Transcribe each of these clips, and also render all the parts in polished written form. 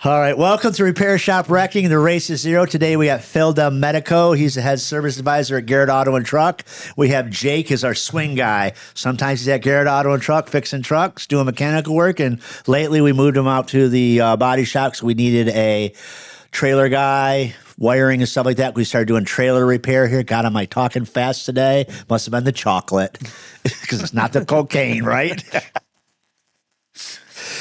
All right, welcome to Repair Shop Wrecking. The race is zero. Today we have Phil Medico. He's the head service advisor at Garrett Auto and Truck. We have Jake as our swing guy. Sometimes he's at Garrett Auto and Truck fixing trucks, doing mechanical work, and lately we moved him out to the body shop because we needed a trailer guy, wiring and stuff like that. We started doing trailer repair here. God, am I talking fast today? Must have been the chocolate because it's not the cocaine, right?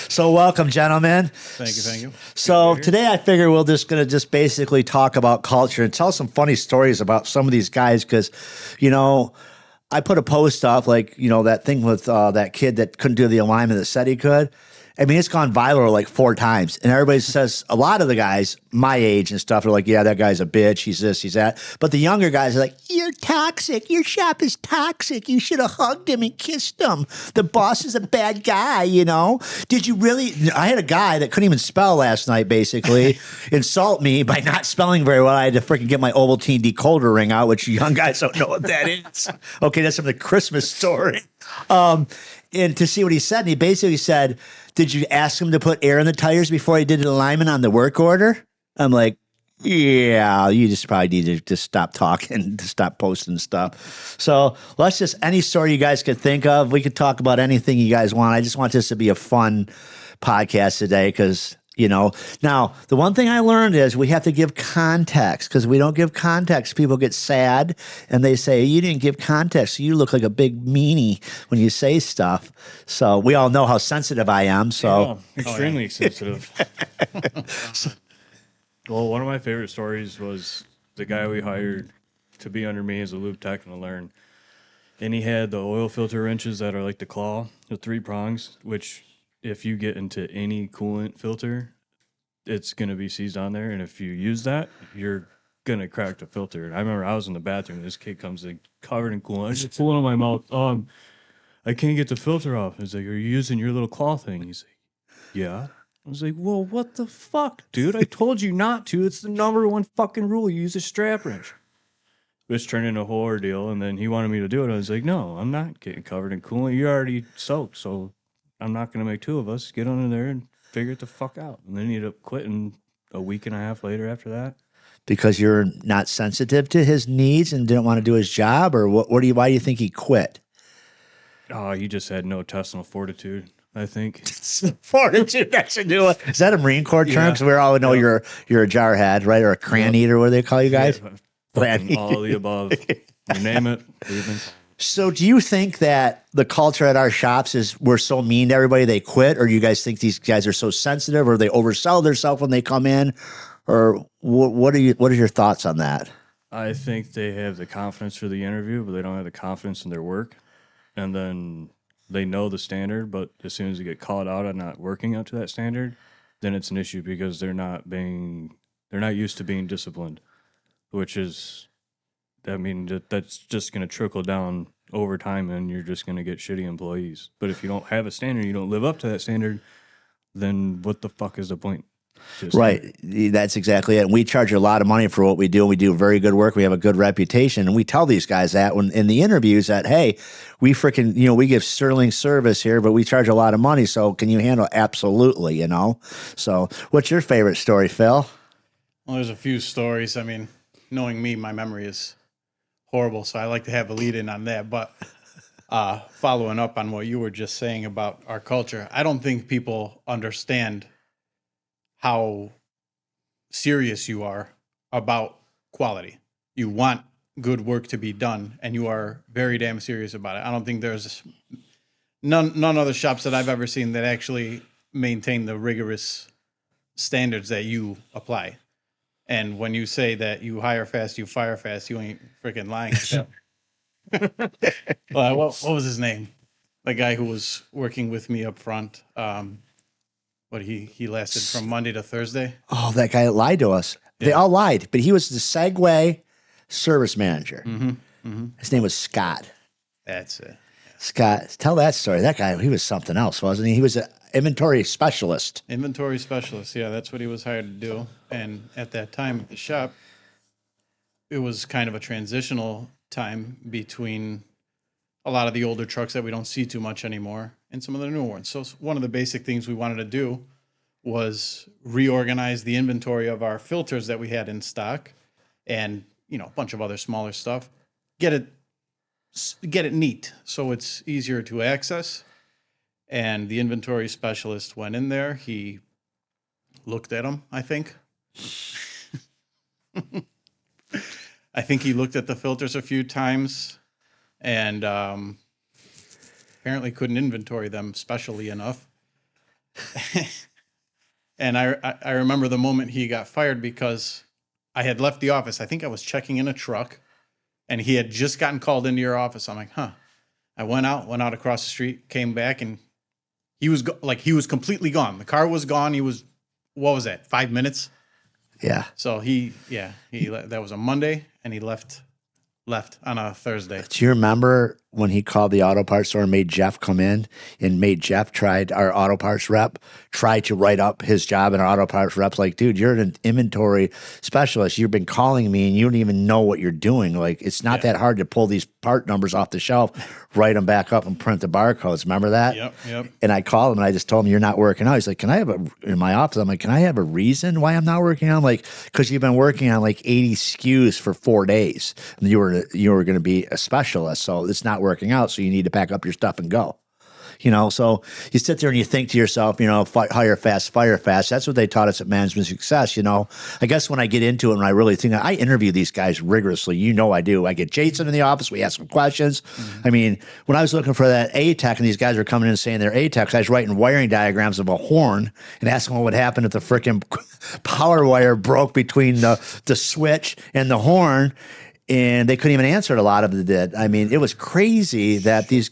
So welcome, gentlemen. Thank you. So today I figure we're just going to just basically talk about culture and tell some funny stories about some of these guys because, you know, I put a post up like, you know, that thing with that kid that couldn't do the alignment that said he could. I mean, it's gone viral like 4 times. And everybody says, a lot of the guys my age and stuff are like, yeah, that guy's a bitch. He's this, he's that. But the younger guys are like, you're toxic. Your shop is toxic. You should have hugged him and kissed him. The boss is a bad guy, you know? Did you really? I had a guy that couldn't even spell last night, basically, insult me by not spelling very well. I had to freaking get my Ovaltine decoder ring out, which young guys don't know what that is. Okay, that's from the Christmas story. And to see what he said, and he basically said, did you ask him to put air in the tires before he did an alignment on the work order? I'm like, yeah, you just probably need to just stop talking, to stop posting stuff. So let's just, any story you guys could think of, we could talk about anything you guys want. I just want this to be a fun podcast today because, you know, now the one thing I learned is we have to give context because we don't give context. People get sad and they say, you didn't give context. So you look like a big meanie when you say stuff. So we all know how sensitive I am. So extremely sensitive. Well, one of my favorite stories was the guy we hired to be under me as a lube tech and to learn. And he had the oil filter wrenches that are like the claw, the 3 prongs, which if you get into any coolant filter, it's going to be seized on there. And if you use that, you're going to crack the filter. And I remember I was in the bathroom. This kid comes in covered in coolant. I just pulling on my mouth. I can't get the filter off. He's like, are you using your little claw thing? He's like, yeah. I was like, well, what the fuck, dude? I told you not to. It's the #1 fucking rule. You use a strap wrench. This turned into a whole ordeal. And then he wanted me to do it. I was like, no, I'm not getting covered in coolant. You're already soaked. So I'm not going to make 2 of us get under there and figure it the fuck out. And then he ended up quitting a week and a half later after that. because you're not sensitive to his needs and didn't want to do his job, or why do you think he quit? Oh, he just had no intestinal fortitude, I think. Fortitude, that's a new one. Is that a Marine Corps term? Yeah. Because we all know you're a jarhead, right? Or a cran eater, what do they call you guys? Yeah, all of the above. You name it. So do you think that the culture at our shops is we're so mean to everybody they quit, or do you guys think these guys are so sensitive, or they oversell themselves when they come in, or what are your thoughts on that? I think they have the confidence for the interview, but they don't have the confidence in their work. And then they know the standard, but as soon as they get called out on not working up to that standard, then it's an issue because they're not used to being disciplined, which is, I mean, that's just going to trickle down over time and you're just going to get shitty employees. But if you don't have a standard, you don't live up to that standard, then what the fuck is the point? Right. That's exactly it. And we charge a lot of money for what we do. And we do very good work. We have a good reputation. And we tell these guys that when in the interviews that, hey, we freaking, we give sterling service here, but we charge a lot of money. So can you handle? Absolutely, So what's your favorite story, Phil? Well, there's a few stories. I mean, knowing me, my memory is horrible. So I like to have a lead in on that. But following up on what you were just saying about our culture, I don't think people understand how serious you are about quality. You want good work to be done, and you are very damn serious about it. I don't think there's none other shops that I've ever seen that actually maintain the rigorous standards that you apply. And when you say that you hire fast, you fire fast, you ain't freaking lying. What was his name? The guy who was working with me up front. But he lasted from Monday to Thursday. Oh, that guy lied to us. Yeah. They all lied, but he was the Segway service manager. Mm-hmm. Mm-hmm. His name was Scott. That's it. Scott, tell that story. That guy, he was something else, wasn't he? He was an inventory specialist. Inventory specialist, yeah, that's what he was hired to do. And at that time at the shop, it was kind of a transitional time between a lot of the older trucks that we don't see too much anymore and some of the newer ones. So one of the basic things we wanted to do was reorganize the inventory of our filters that we had in stock, and a bunch of other smaller stuff. Get it neat so it's easier to access. And the inventory specialist went in there. He looked at them, I think. I think he looked at the filters a few times and apparently couldn't inventory them specially enough. And I remember the moment he got fired because I had left the office. I think I was checking in a truck, and he had just gotten called into your office. I'm like, huh. I went out across the street, came back, and he was he was completely gone. The car was gone. He was, what was that, 5 minutes? Yeah. So that was a Monday, and he left on a Thursday. Do you remember when he called the auto parts store and made Jeff come in and made Jeff our auto parts rep, try to write up his job, and our auto parts rep's like, dude, you're an inventory specialist. You've been calling me and you don't even know what you're doing. Like, it's not that hard to pull these part numbers off the shelf, write them back up and print the barcodes. Remember that? Yep. And I called him and I just told him, you're not working out. He's like, in my office, I'm like, can I have a reason why I'm not working out? I'm like, because you've been working on like 80 SKUs for 4 days and you were going to be a specialist. So it's not working out. So you need to pack up your stuff and go. So you sit there and you think to yourself, hire fast, fire fast. That's what they taught us at Management Success. I guess when I get into it and I really think, I interview these guys rigorously. I do. I get Jason in the office. We ask him questions. Mm-hmm. I mean, when I was looking for that A-Tech and these guys were coming in and saying they're A-Techs, I was writing wiring diagrams of a horn and asking what would happen if the freaking power wire broke between the switch and the horn. And they couldn't even answer it. A lot of them did. I mean, it was crazy that these...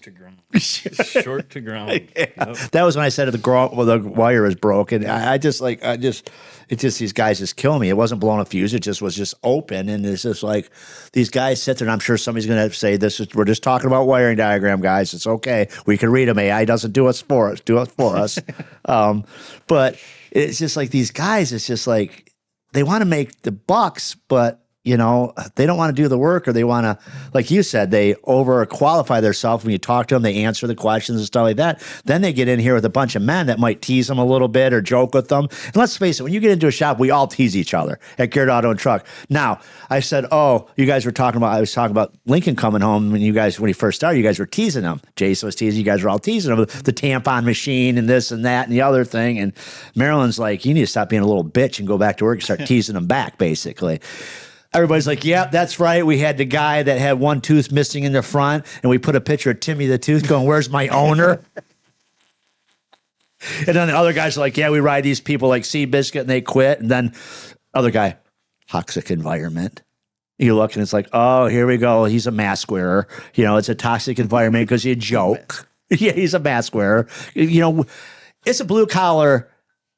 Short to ground. Yeah. Yep. That was when I said the wire is broken. It's just these guys just kill me. It wasn't blowing a fuse. It just was just open. And it's just like these guys sit there and I'm sure somebody's going to say we're just talking about wiring diagram, guys. It's okay. We can read them. AI doesn't do it for us. But it's just like these guys, it's just like they want to make the bucks, but they don't want to do the work, or they want to, like you said, they overqualify themselves. When you talk to them, they answer the questions and stuff like that. Then they get in here with a bunch of men that might tease them a little bit or joke with them. And let's face it, when you get into a shop, we all tease each other at Garrett Auto and Truck. Now, I said, I was talking about Lincoln coming home when he first started, you guys were teasing him. Jason was teasing, you guys were all teasing him, the tampon machine and this and that and the other thing. And Marilyn's like, you need to stop being a little bitch and go back to work and start teasing them back, basically. Everybody's like, yeah, that's right. We had the guy that had one tooth missing in the front, and we put a picture of Timmy the Tooth going, where's my owner? And then the other guys are like, yeah, we ride these people like Seabiscuit, and they quit. And then other guy, toxic environment. You look, and it's like, oh, here we go. He's a mask wearer. It's a toxic environment because you joke. Yeah, he's a mask wearer. It's a blue-collar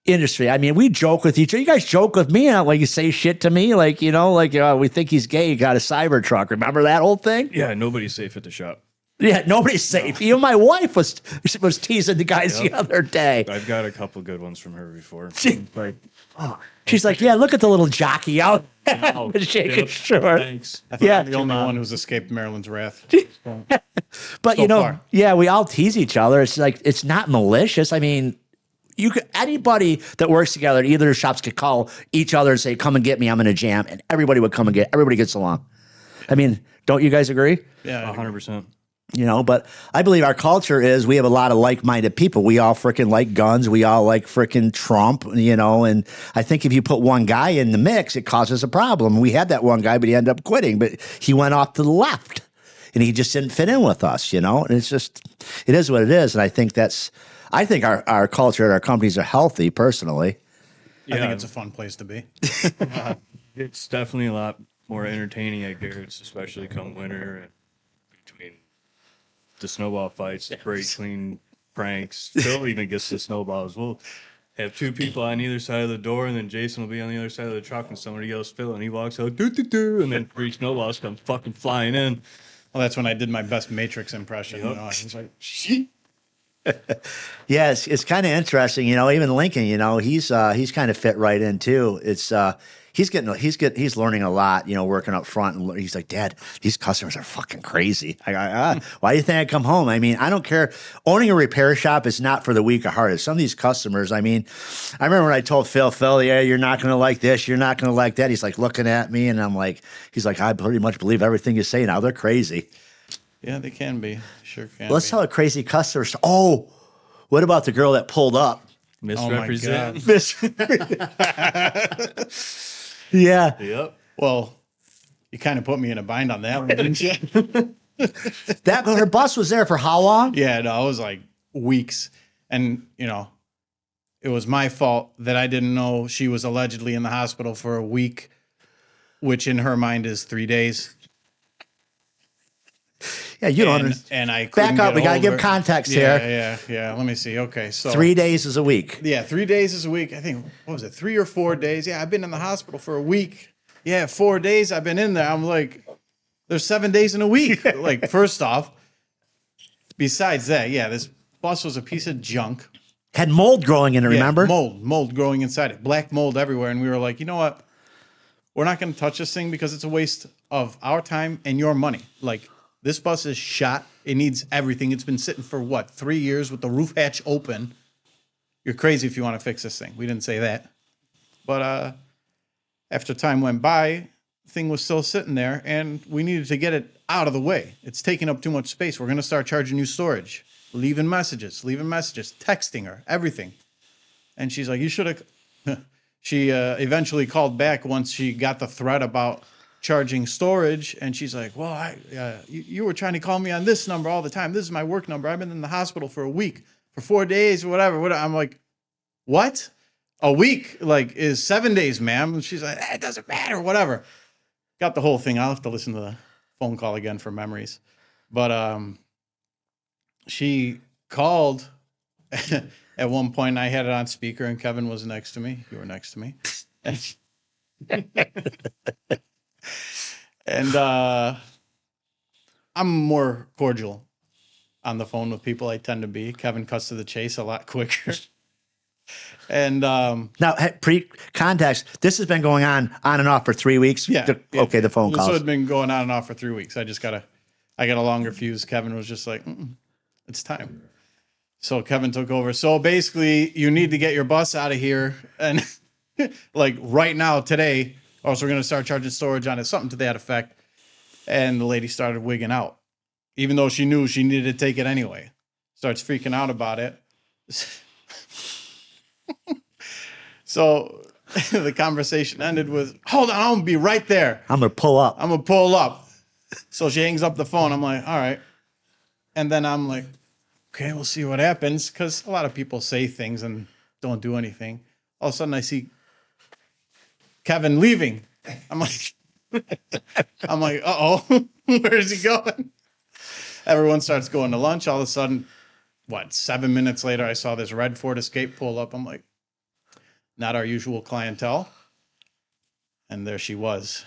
industry. I mean, we joke with each other. You guys joke with me, like you say shit to me, we think he's gay. He got a Cybertruck. Remember that whole thing? Yeah, nobody's safe at the shop. Yeah, nobody's safe. Even my wife was teasing the guys the other day. I've got a couple good ones from her before. She's like, yeah, look at the little jockey out Oh, shaking short. Thanks. I think I'm the only one who's escaped Maryland's wrath. But we all tease each other. It's like, it's not malicious. I mean, anybody that works together at either shops could call each other and say, come and get me, I'm in a jam, and everybody would come and everybody gets along. I mean, don't you guys agree? Yeah, 100%. But I believe our culture is we have a lot of like-minded people. We all freaking like guns. We all like freaking Trump, and I think if you put one guy in the mix, it causes a problem. We had that one guy, but he ended up quitting, but he went off to the left and he just didn't fit in with us, and it's just, it is what it is. And I think our culture and our companies are healthy, personally. Yeah. I think it's a fun place to be. It's definitely a lot more entertaining at Garrett's, especially come winter, and between the snowball fights, the brake clean pranks. Phil even gets the snowballs. We'll have two people on either side of the door, and then Jason will be on the other side of the truck, and somebody yells Phil, and he walks out, doo, doo, doo, and then 3 snowballs come fucking flying in. Well, that's when I did my best Matrix impression. Yep. I was like, shit. Yeah, it's kind of interesting, even Lincoln, he's kind of fit right in too. It's he's learning a lot, working up front, and he's like, Dad, these customers are fucking crazy. I go, why do you think I come home? I mean, I don't care. Owning a repair shop is not for the weak of heart. Some of these customers, I mean, I remember when I told Phil, yeah, you're not going to like this, you're not going to like that. He's like looking at me, and he's like, I pretty much believe everything you say now. They're crazy. Yeah, they can be. Sure can. Let's tell a crazy customer. Oh, what about the girl that pulled up? Misrepresent. Yeah. Yep. Well, you kind of put me in a bind on that one, didn't you? Her bus was there for how long? Yeah, no, it was like weeks. And, it was my fault that I didn't know she was allegedly in the hospital for a week, which in her mind is 3 days. Yeah, you don't understand. And I back up. We got to give context here. Yeah. Let me see. Okay, so 3 days is a week. Yeah, 3 days is a week. I think, what was it, 3 or 4 days? Yeah, I've been in the hospital for a week. Yeah, 4 days I've been in there. I'm like, there's 7 days in a week. Like, first off, besides that, yeah, this bus was a piece of junk. Had mold growing in it, remember? Mold growing inside it. Black mold everywhere. And we were like, you know what? We're not going to touch this thing because it's a waste of our time and your money. Like, this bus is shot. It needs everything. It's been sitting for 3 years with the roof hatch open. You're crazy if you want to fix this thing. We didn't say that. But after time went by, the thing was still sitting there, and we needed to get it out of the way. It's taking up too much space. We're going to start charging you storage, leaving messages, texting her, everything. And she's like, you should have. She eventually called back once she got the threat about charging storage, and she's like, well, you were trying to call me on this number all the time. This is my work number. I've been in the hospital for a week, for 4 days, or whatever. I'm like, what? A week is 7 days, ma'am. And she's like, it doesn't matter, whatever. Got the whole thing. I'll have to listen to the phone call again for memories. But she called at one point. I had it on speaker, and Kevin was next to me. You were next to me. And I'm more cordial on the phone with people. I tend to be. Kevin cuts to the chase a lot quicker. And now, pre-context, this has been going on and off for 3 weeks. Yeah. Okay, the phone calls. So it's been going on and off for 3 weeks. I got a longer fuse. Kevin was just like, it's time. So Kevin took over. So basically, you need to get your bus out of here, and right now, today, or else we're going to start charging storage on it, something to that effect. And the lady started wigging out, even though she knew she needed to take it anyway. Starts freaking out about it. So the conversation ended with, hold on, I'm going to be right there. I'm going to pull up. So she hangs up the phone. I'm like, all right. And then I'm like, okay, we'll see what happens. Because a lot of people say things and don't do anything. All of a sudden I see Kevin leaving. I'm like, uh-oh, where is he going? Everyone starts going to lunch. All of a sudden, 7 minutes later, I saw this red Ford Escape pull up. I'm like, not our usual clientele. And there she was.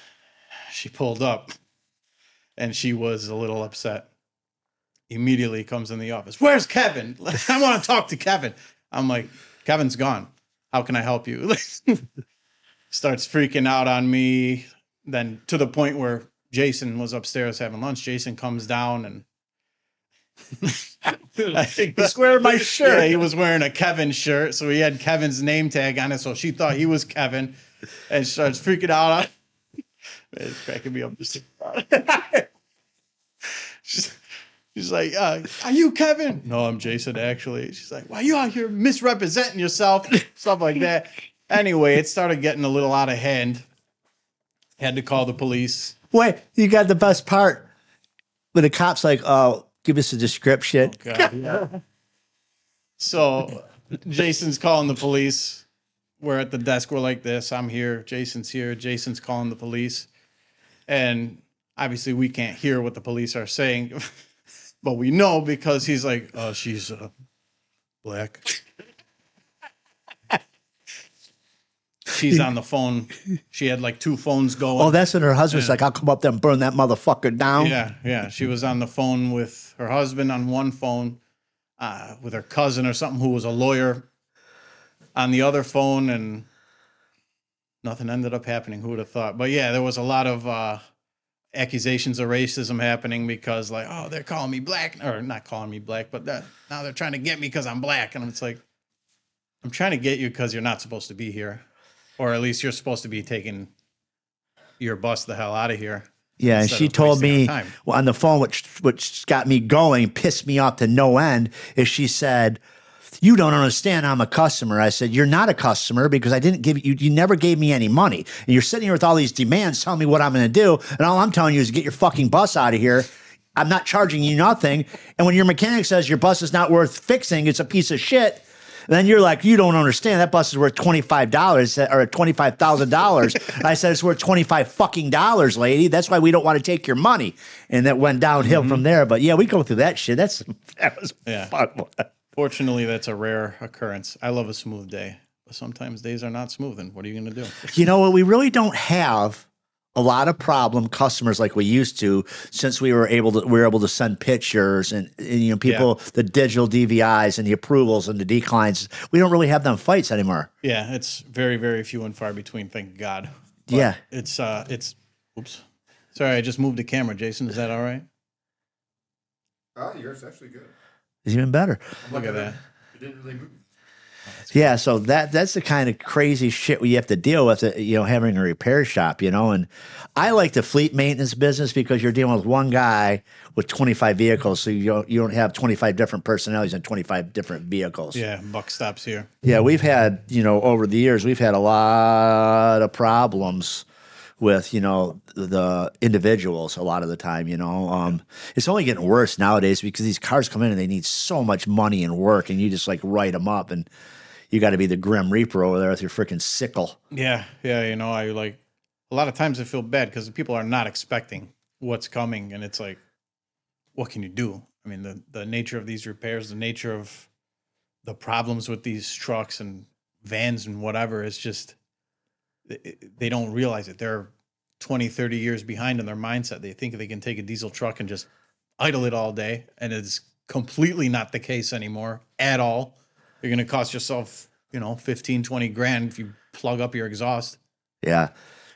She pulled up, and she was a little upset. Immediately comes in the office. Where's Kevin? I want to talk to Kevin. I'm like, Kevin's gone. How can I help you? Starts freaking out on me. Then to the point where Jason was upstairs having lunch. Jason comes down, and He's wearing my shirt. Yeah, he was wearing a Kevin shirt, so he had Kevin's name tag on it, so she thought he was Kevin, and starts freaking out on. It's cracking me up. She's like, are you Kevin? No, I'm Jason, actually. She's like, why you out here misrepresenting yourself? Stuff like that. Anyway, it started getting a little out of hand. Had to call the police. Wait, you got the best part. When the cop's like, oh, give us a description. Oh, God, yeah. So Jason's calling the police. We're at the desk. We're like this. I'm here. Jason's here. Jason's calling the police. And obviously we can't hear what the police are saying. But we know because he's like, oh, she's black. She's on the phone. She had 2 phones going. Oh, that's when her husband's like, I'll come up there and burn that motherfucker down. Yeah. She was on the phone with her husband on one phone. with her cousin or something who was a lawyer on the other phone, and nothing ended up happening. Who would have thought? But yeah, there was a lot of accusations of racism happening because, like, oh, they're calling me black, or not calling me black, but now they're trying to get me because I'm black. And it's like, I'm trying to get you because you're not supposed to be here, or at least you're supposed to be taking your bus the hell out of here. Yeah, and instead she of told wasting our me time. on the phone, which got me going, pissed me off to no end, is she said, "You don't understand. I'm a customer." I said, "You're not a customer because I didn't give you. You never gave me any money, and you're sitting here with all these demands, telling me what I'm going to do, and all I'm telling you is get your fucking bus out of here. I'm not charging you nothing. And when your mechanic says your bus is not worth fixing, it's a piece of shit." Then you're like, "You don't understand. That bus is worth $25 or $25,000. I said, "It's worth $25 lady. That's why we don't want to take your money." And that went downhill from there. But yeah, we go through that shit. That was fun. Fortunately, that's a rare occurrence. I love a smooth day, but sometimes days are not smooth. And what are you going to do? You know what? We really don't have a lot of problem customers like we used to since we were able to send pictures and you know people the digital DVIs and the approvals and the declines. We don't really have them fights anymore. Yeah, it's very, very few and far between. Thank God. But Yeah, it's oops. Sorry, I just moved the camera. Jason, is that all right? Oh, yours actually good. it's even better. Look at that. It didn't really move. Yeah, so that's the kind of crazy shit we have to deal with, you know, having a repair shop, you know. And I like the fleet maintenance business because you're dealing with one guy with 25 vehicles, so you don't have 25 different personalities and 25 different vehicles. Yeah, buck stops here. Yeah, we've had, you know, over the years, we've had a lot of problems with, you know, the individuals a lot of the time, you know. It's only getting worse nowadays because these cars come in and they need so much money and work, and you just like write them up, and you got to be the Grim Reaper over there with your freaking sickle. Yeah, you know, I like a lot of times I feel bad because people are not expecting what's coming, and it's like, what can you do? I mean, the nature of these repairs, the nature of the problems with these trucks and vans and whatever is just, they don't realize it. They're 20, 30 years behind in their mindset. They think they can take a diesel truck and just idle it all day, and it's completely not the case anymore at all. You're going to cost yourself, you know, 15, 20 grand if you plug up your exhaust. Yeah.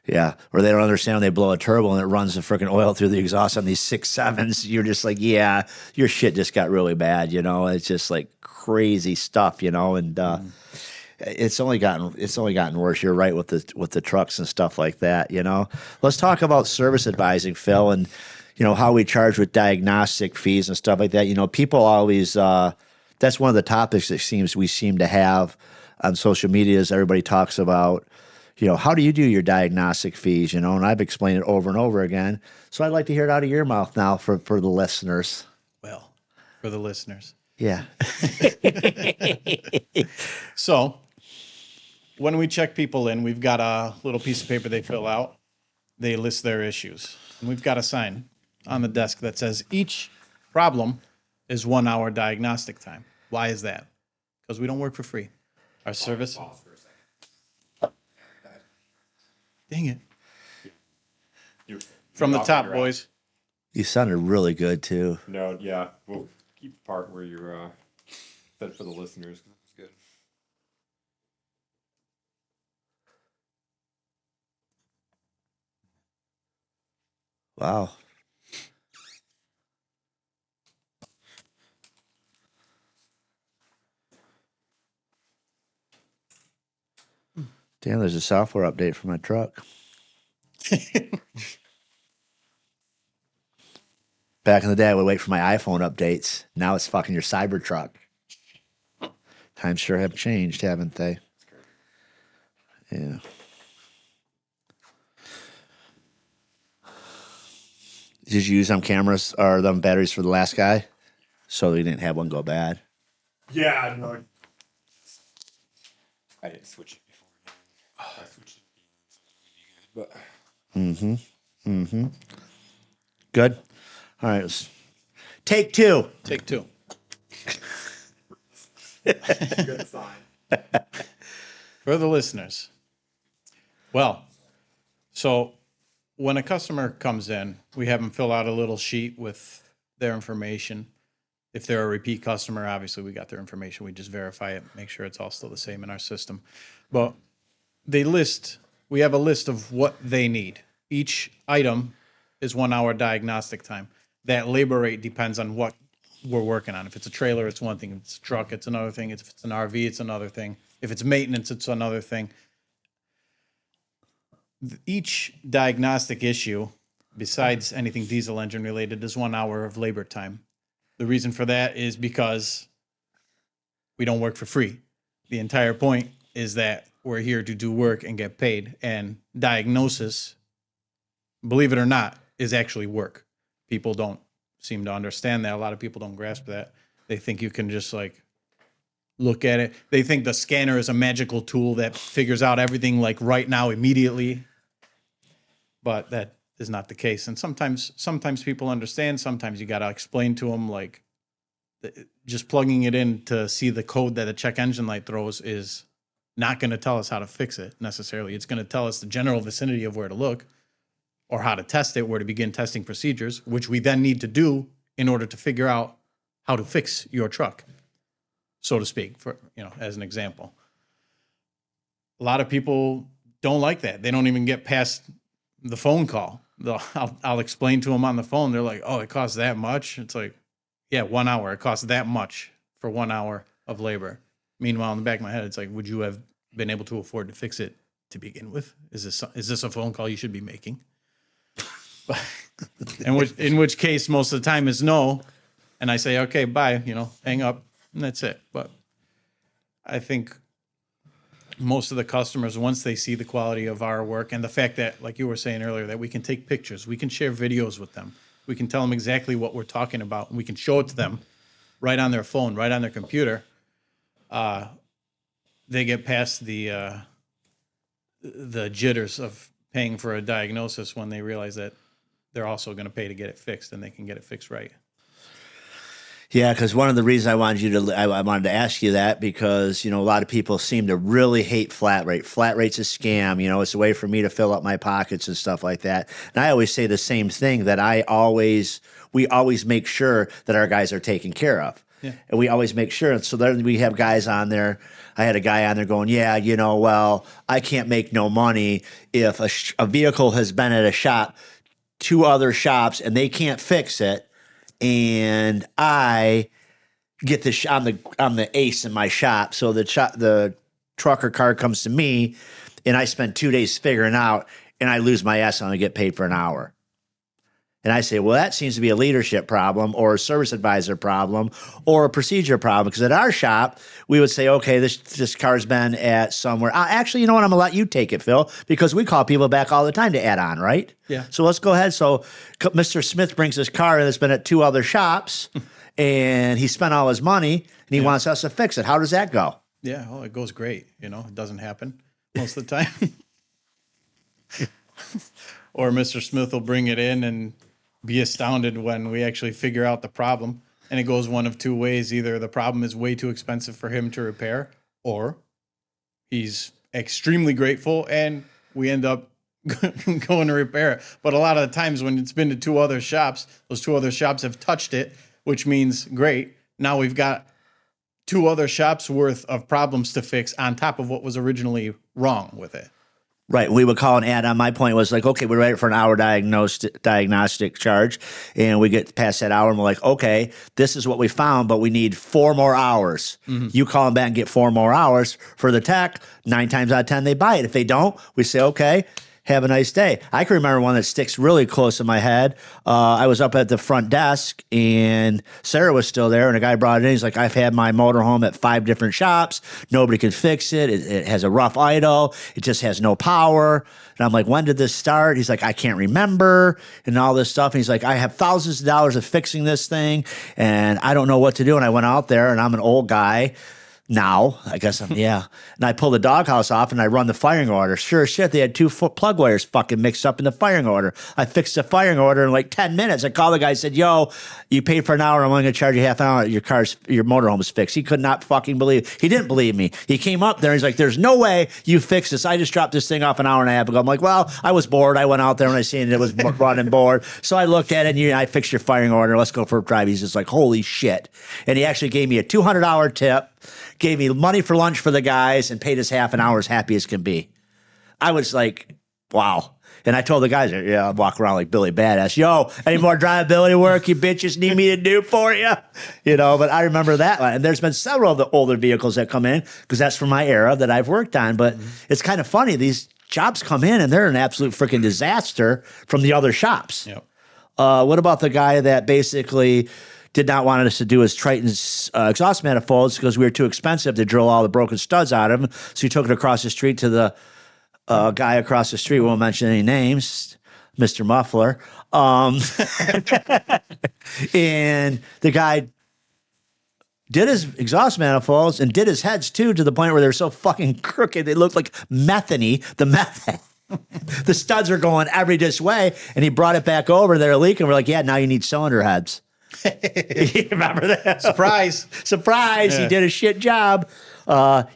Yeah. Or they don't understand when they blow a turbo and it runs the freaking oil through the exhaust on these 6.7s. You're just like, yeah, your shit just got really bad, you know. It's just like crazy stuff, you know, and it's only gotten worse. You're right with the trucks and stuff like that, you know. Let's talk about service advising, Phil, and you know how we charge with diagnostic fees and stuff like that. You know, people always that's one of the topics that we seem to have on social media is everybody talks about, you know, how do you do your diagnostic fees, you know, and I've explained it over and over again. So I'd like to hear it out of your mouth now for the listeners. Well, for the listeners. Yeah. So when we check people in, we've got a little piece of paper they fill out. They list their issues. And we've got a sign on the desk that says each problem is 1 hour diagnostic time. Why is that? Because we don't work for free. Our service. Pause for a second. Dang it. You're From the off top, your boys. You sounded really good too. No, yeah. We'll keep the part where you're said for the listeners. That's good. Wow. Damn, there's a software update for my truck. Back in the day, I would wait for my iPhone updates. Now it's fucking your Cybertruck. Times sure have changed, haven't they? Yeah. Did you use them cameras or them batteries for the last guy? So they didn't have one go bad. Yeah, no. I didn't switch it before. I switched it, but Mm-hmm. Mm-hmm. Good. All right. Take two. Take two. good sign. For the listeners. Well, so when a customer comes in, we have them fill out a little sheet with their information. If they're a repeat customer, obviously we got their information. We just verify it, make sure it's all still the same in our system. But we have a list of what they need. Each item is 1 hour diagnostic time. That labor rate depends on what we're working on. If it's a trailer, it's one thing. If it's a truck, it's another thing. If it's an RV, it's another thing. If it's maintenance, it's another thing. Each diagnostic issue, besides anything diesel engine related, is 1 hour of labor time. The reason for that is because we don't work for free. The entire point is that we're here to do work and get paid. And diagnosis, believe it or not, is actually work. People don't seem to understand that. A lot of people don't grasp that. They think you can just like look at it. They think the scanner is a magical tool that figures out everything like right now, immediately. But that is not the case. And sometimes people understand. Sometimes you got to explain to them, like, just plugging it in to see the code that a check engine light throws is not going to tell us how to fix it necessarily. It's going to tell us the general vicinity of where to look or how to test it, where to begin testing procedures, which we then need to do in order to figure out how to fix your truck, so to speak, for, as an example. A lot of people don't like that. They don't even get past the phone call. I'll explain to them on the phone. They're like, oh, it costs that much? It's like, yeah, 1 hour. It costs that much for 1 hour of labor. Meanwhile, in the back of my head, it's like, would you have been able to afford to fix it to begin with? Is this a phone call you should be making? in which case, most of the time is no. And I say, okay, bye, hang up, and that's it. But I think most of the customers, once they see the quality of our work and the fact that, like you were saying earlier, that we can take pictures, we can share videos with them, we can tell them exactly what we're talking about, and we can show it to them right on their phone, right on their computer, they get past the jitters of paying for a diagnosis when they realize that they're also going to pay to get it fixed, and they can get it fixed right. Yeah, because one of the reasons I wanted to ask you that, because a lot of people seem to really hate flat rate. Flat rate's a scam. It's a way for me to fill up my pockets and stuff like that. And I always say the same thing, that we always make sure that our guys are taken care of. Yeah. And we always make sure. So then we have guys on there. I had a guy on there going, yeah, well, I can't make no money if a vehicle has been at a shop, 2 other shops, and they can't fix it. And I get this I'm the ace in my shop. So the truck or car comes to me, and I spend 2 days figuring out, and I lose my ass and I get paid for an hour. And I say, well, that seems to be a leadership problem or a service advisor problem or a procedure problem. Because at our shop, we would say, okay, this car's been at somewhere. Actually, you know what? I'm going to let you take it, Phil, because we call people back all the time to add on, right? Yeah. So let's go ahead. So Mr. Smith brings his car and it's been at 2 other shops and he spent all his money and he wants us to fix it. How does that go? Yeah, well, it goes great. It doesn't happen most of the time. Or Mr. Smith will bring it in and be astounded when we actually figure out the problem. And it goes one of 2 ways. Either the problem is way too expensive for him to repair, or he's extremely grateful and we end up going to repair it. But a lot of the times when it's been to 2 other shops, those 2 other shops have touched it, which means great. Now we've got 2 other shops worth of problems to fix on top of what was originally wrong with it. Right. We would call an add-on. My point was like, okay, we're ready for an hour diagnostic charge. And we get past that hour and we're like, okay, this is what we found, but we need 4 more hours. Mm-hmm. You call them back and get 4 more hours for the tech. 9 times out of 10, they buy it. If they don't, we say, okay, have a nice day. I can remember one that sticks really close in my head. I was up at the front desk and Sarah was still there, and a guy brought it in. He's like, I've had my motorhome at 5 different shops. Nobody can fix it. It has a rough idle. It just has no power. And I'm like, when did this start? He's like, I can't remember, and all this stuff. And he's like, I have thousands of dollars of fixing this thing, and I don't know what to do. And I went out there, and I'm an old guy. Now, I guess yeah. And I pull the doghouse off and I run the firing order. Sure as shit, they had 2 foot plug wires fucking mixed up in the firing order. I fixed the firing order in like 10 minutes. I called the guy and said, yo, you paid for an hour. I'm only going to charge you half an hour. Your motorhome is fixed. He could not fucking believe. He didn't believe me. He came up there and he's like, there's no way you fixed this. I just dropped this thing off an hour and a half ago. I'm like, well, I was bored. I went out there and I seen it was running bored. So I looked at it and I fixed your firing order. Let's go for a drive. He's just like, holy shit. And he actually gave me a $200 tip. Gave me money for lunch for the guys and paid us half an hour as happy as can be. I was like, wow. And I told the guys, yeah, I walk around like Billy Badass. Yo, any more drivability work you bitches need me to do for you? You know, but I remember that one. And there's been several of the older vehicles that come in because that's from my era that I've worked on. But it's kind of funny. These jobs come in and they're an absolute freaking disaster from the other shops. Yep. What about the guy that basically did not want us to do his Triton's exhaust manifolds because we were too expensive to drill all the broken studs out of them. So he took it across the street to the guy across the street. Won't mention any names, Mr. Muffler. And the guy did his exhaust manifolds and did his heads too, to the point where they're so fucking crooked they looked like methany. The methane. The studs are going every this way, and he brought it back over. They're leaking. We're like, yeah, now you need cylinder heads. You remember that? Surprise. Surprise. Yeah. He did a shit job.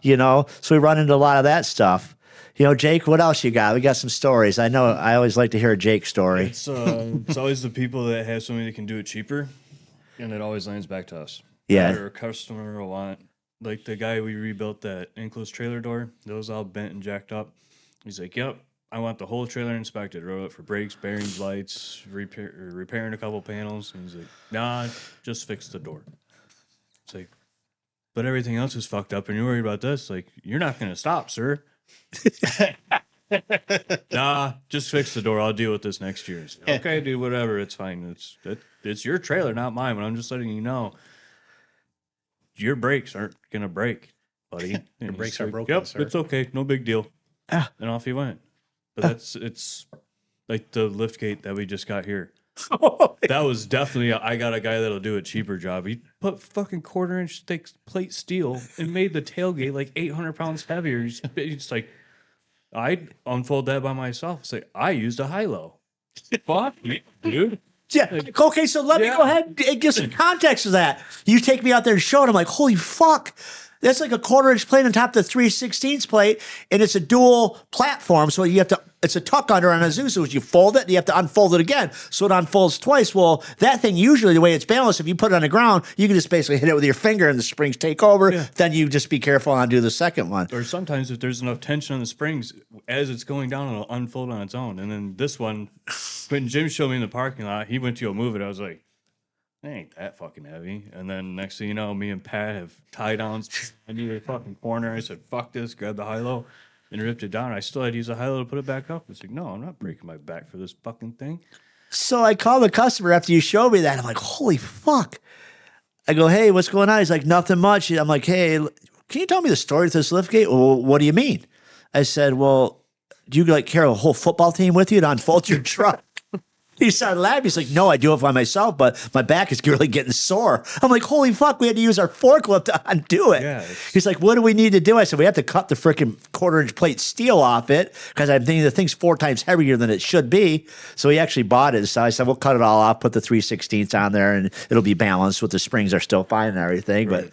You know, so we run into a lot of that stuff. You know, Jake, what else you got? We got some stories. I know I always like to hear a Jake story. It's always the people that have somebody that can do it cheaper, and it always lands back to us. Yeah. Or a customer will want, like the guy we rebuilt that enclosed trailer door, those all bent and jacked up. He's like, yep, I want the whole trailer inspected. Wrote it for brakes, bearings, lights, repairing a couple panels. And he's like, nah, just fix the door. It's like, but everything else is fucked up and you're worried about this. Like, you're not going to stop, sir. Nah, just fix the door. I'll deal with this next year. Like, okay, dude, whatever. It's fine. It's your trailer, not mine. But I'm just letting you know, your brakes aren't going to break, buddy. Your brakes are like, broken, yep, sir. it's okay. No big deal. Ah. And off he went. But it's like the lift gate that we just got here. That was definitely I got a guy that'll do a cheaper job. He put fucking 1/4-inch thick plate steel and made the tailgate like 800 pounds heavier. He's like, I'd unfold that by myself. It's like, I used a high-low. Fuck, dude. Yeah. Okay, so let me go ahead and give some context to that. You take me out there and show it. I'm like, holy fuck. That's like a 1/4-inch plate on top of the 3/16 plate, and it's a dual platform. So you have to, it's a tuck under on a zoo. So as you fold it, you have to unfold it again. So it unfolds twice. Well, that thing, usually the way it's balanced, if you put it on the ground, you can just basically hit it with your finger and the springs take over. Yeah. Then you just be careful and do the second one. Or sometimes if there's enough tension on the springs, as it's going down, it'll unfold on its own. And then this one, when Jim showed me in the parking lot, he went to go move it. I was like, it ain't that fucking heavy. And then next thing you know, me and Pat have tie downs. I need a fucking corner. I said, fuck this, grab the high-low and ripped it down. I still had to use a high-low to put it back up. It's like, no, I'm not breaking my back for this fucking thing. So I call the customer after you showed me that. I'm like, holy fuck. I go, hey, what's going on? He's like, nothing much. I'm like, hey, can you tell me the story with this liftgate? Well, what do you mean? I said, well, do you like carry a whole football team with you to unfold your truck? He started laughing. He's like, no, I do it by myself, but my back is really getting sore. I'm like, holy fuck, we had to use our forklift to undo it. Yeah, he's like, what do we need to do? I said, we have to cut the freaking 1/4-inch plate steel off it because I'm thinking the thing's 4 times heavier than it should be. So he actually bought it. So I said, we'll cut it all off, put the 3/16 on there, and it'll be balanced with the springs are still fine and everything. Right. But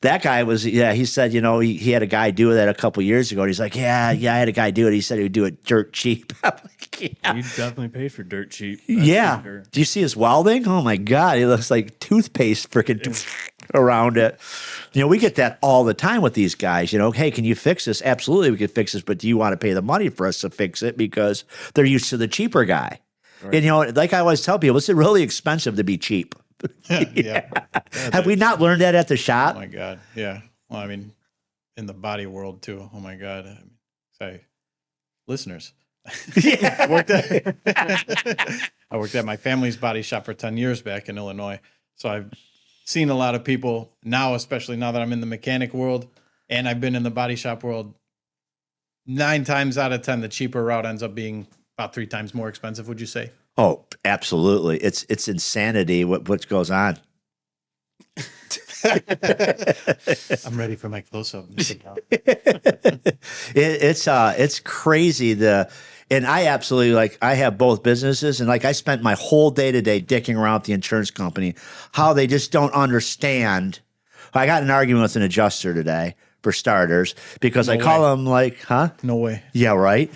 that guy was, he said, he had a guy do that a couple years ago. And he's like, yeah, I had a guy do it. He said he would do it dirt cheap. I'm like, yeah. You definitely paid for dirt cheap. Yeah. Sure. Do you see his welding? Oh my God. He looks like toothpaste freaking around it. We get that all the time with these guys. Hey, can you fix this? Absolutely, we can fix this. But do you want to pay the money for us to fix it? Because they're used to the cheaper guy. Right. And, like I always tell people, it's really expensive to be cheap. Yeah. Have we not learned that at the shop? Oh my God. Yeah. Well, I mean, in the body world too. Oh my God. Sorry, listeners. Yeah. I worked at my family's body shop for 10 years back in Illinois. So I've seen a lot of people now, especially now that I'm in the mechanic world and I've been in the body shop world, 9 times out of 10, the cheaper route ends up being about 3 times more expensive, would you say? Oh, absolutely. It's insanity what goes on. I'm ready for my close-up, Mr. Cal. It's crazy. And I absolutely like, I have both businesses, and like I spent my whole day today dicking around with the insurance company, how they just don't understand. I got in an argument with an adjuster today, for starters, because I call them like, huh? No way. Yeah, right.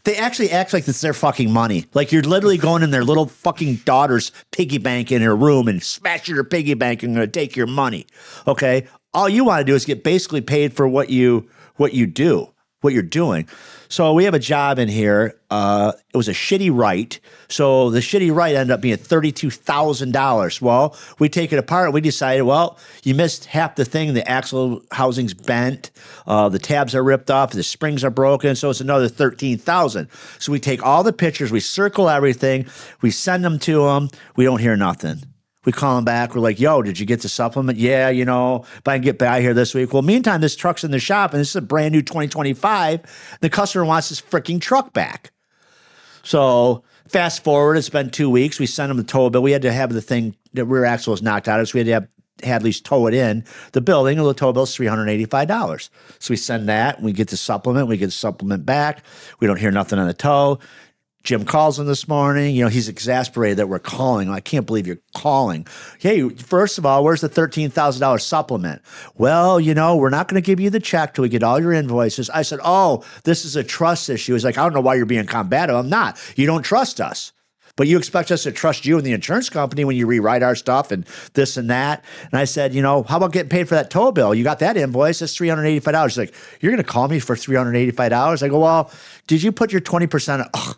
They actually act like it's their fucking money. Like you're literally going in their little fucking daughter's piggy bank in her room and smashing her piggy bank and going to take your money. Okay. All you want to do is get basically paid for what you do, what you're doing. So we have a job in here. It was a shitty right. So the shitty right ended up being $32,000. Well, we take it apart and we decided, well, you missed half the thing. The axle housing's bent. The tabs are ripped off. The springs are broken. So it's another $13,000. So we take all the pictures. We circle everything. We send them to them. We don't hear nothing. We call them back. We're like, yo, did you get the supplement? Yeah, but I can get by here this week. Well, meantime, this truck's in the shop, and this is a brand new 2025. The customer wants his freaking truck back. So fast forward, it's been 2 weeks. We sent him the tow bill. We had to have the rear axle was knocked out. So we had to have Hadley's tow it in the building, and the tow bill is $385. So we send that, and we get the supplement. We get the supplement back. We don't hear nothing on the tow. Jim calls him this morning. He's exasperated that we're calling. I can't believe you're calling. Hey, first of all, where's the $13,000 supplement? Well, we're not going to give you the check till we get all your invoices. I said, oh, this is a trust issue. He's like, I don't know why you're being combative. I'm not. You don't trust us. But you expect us to trust you and the insurance company when you rewrite our stuff and this and that. And I said, how about getting paid for that tow bill? You got that invoice. It's $385. He's like, you're going to call me for $385? I go, well, did you put your 20%?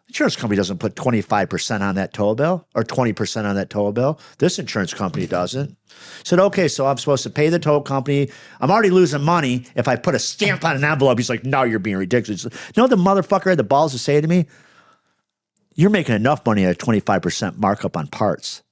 Insurance company doesn't put 25% on that tow bill or 20% on that tow bill. This insurance company doesn't. Said, okay, so I'm supposed to pay the tow company. I'm already losing money if I put a stamp on an envelope. He's like, no, you're being ridiculous. The motherfucker had the balls to say to me, you're making enough money at a 25% markup on parts.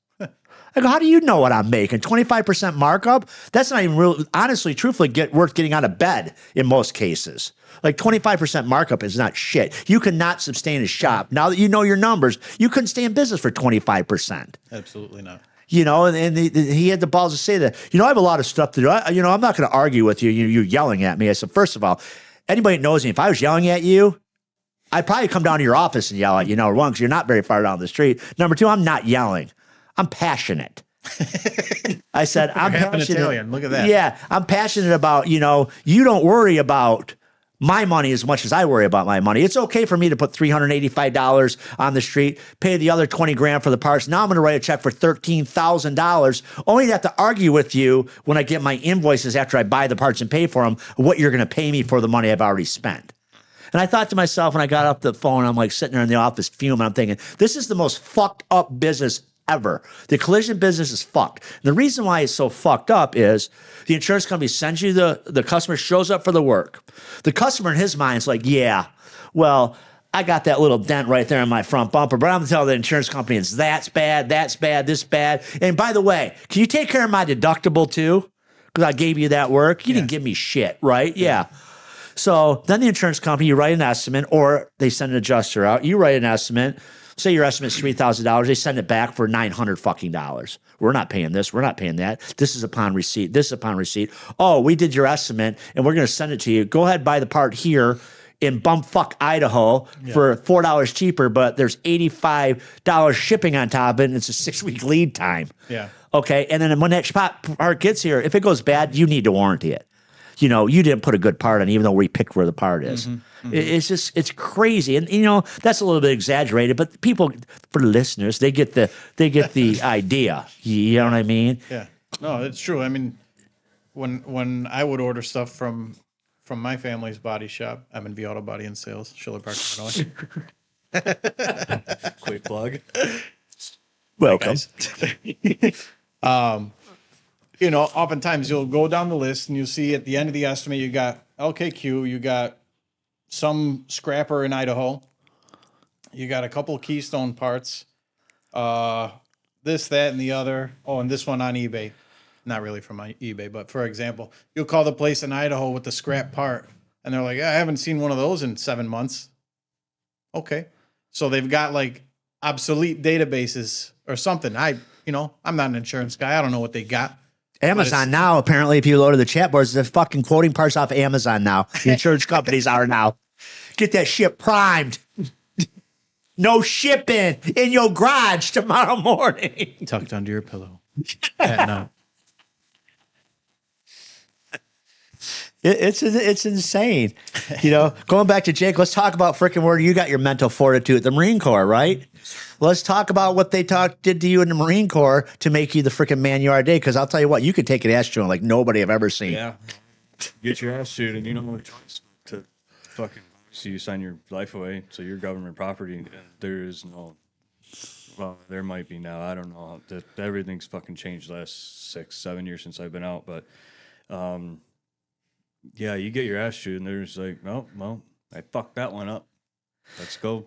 I go, how do you know what I'm making? 25% markup? That's not even real, honestly, truthfully, worth getting out of bed in most cases. Like 25% markup is not shit. You cannot sustain a shop. Now that you know your numbers, you couldn't stay in business for 25%. Absolutely not. And he had the balls to say that. I have a lot of stuff to do. I'm not going to argue with you. You're yelling at me. I said, first of all, anybody that knows me, if I was yelling at you, I'd probably come down to your office and yell at you. Number one, because you're not very far down the street. Number two, I'm not yelling. I'm passionate. I said, I'm passionate. Italian. Look at that. Yeah, I'm passionate about, you don't worry about my money as much as I worry about my money. It's okay for me to put $385 on the street, pay the other $20,000 for the parts. Now I'm going to write a check for $13,000, only to have to argue with you when I get my invoices after I buy the parts and pay for them, what you're going to pay me for the money I've already spent. And I thought to myself when I got off the phone, I'm like sitting there in the office fuming. I'm thinking, this is the most fucked up business ever. The collision business is fucked. And the reason why it's so fucked up is the insurance company sends you the customer, shows up for the work. The customer in his mind is like, yeah, well, I got that little dent right there in my front bumper, but I'm going to tell the insurance company it's that's bad, this bad. And by the way, can you take care of my deductible too? Because I gave you that work. You didn't give me shit, right? Yeah. So then the insurance company, you write an estimate, or they send an adjuster out. You write an estimate. Say your estimate is $3,000. They send it back for $900 fucking dollars. We're not paying this. We're not paying that. This is upon receipt. This is upon receipt. Oh, we did your estimate, and we're going to send it to you. Go ahead, buy the part here in bumfuck Idaho for $4 cheaper, but there's $85 shipping on top of it, and it's a 6-week lead time. Yeah. Okay, and then when that part gets here, if it goes bad, you need to warranty it. You didn't put a good part on, even though we picked where the part is. It's crazy. And, that's a little bit exaggerated, but people, for the listeners, they get the idea. You know what I mean? Yeah. No, it's true. I mean, when I would order stuff from my family's body shop, M&V Auto Body and Sales, Schiller Park, Illinois. Quick plug. Welcome. Oftentimes you'll go down the list and you'll see at the end of the estimate, you got LKQ, you got some scrapper in Idaho, you got a couple Keystone parts, this, that, and the other. Oh, and this one on eBay. Not really from my eBay, but for example, you'll call the place in Idaho with the scrap part, and they're like, I haven't seen one of those in 7 months. Okay. So they've got like obsolete databases or something. I'm not an insurance guy. I don't know what they got. Amazon now, apparently, if you go to the chat boards, they're fucking quoting parts off Amazon now. The insurance companies are now. Get that shit primed. No shipping in your garage tomorrow morning. Tucked under your pillow at night. It's insane. You know, going back to Jake, let's talk about freaking where you got your mental fortitude, the Marine Corps, right? Let's talk about what they did to you in the Marine Corps to make you the freaking man you are today. Because I'll tell you what, you could take an ass chewing like nobody I've ever seen. Yeah. Get your ass chewed, and you know what choice to fucking so you sign your life away, so you're government property, and there is no. Well, there might be now. I don't know. Everything's fucking changed the last 6-7 years since I've been out, but yeah, you get your ass chewed, and there's like, well, I fucked that one up. Let's go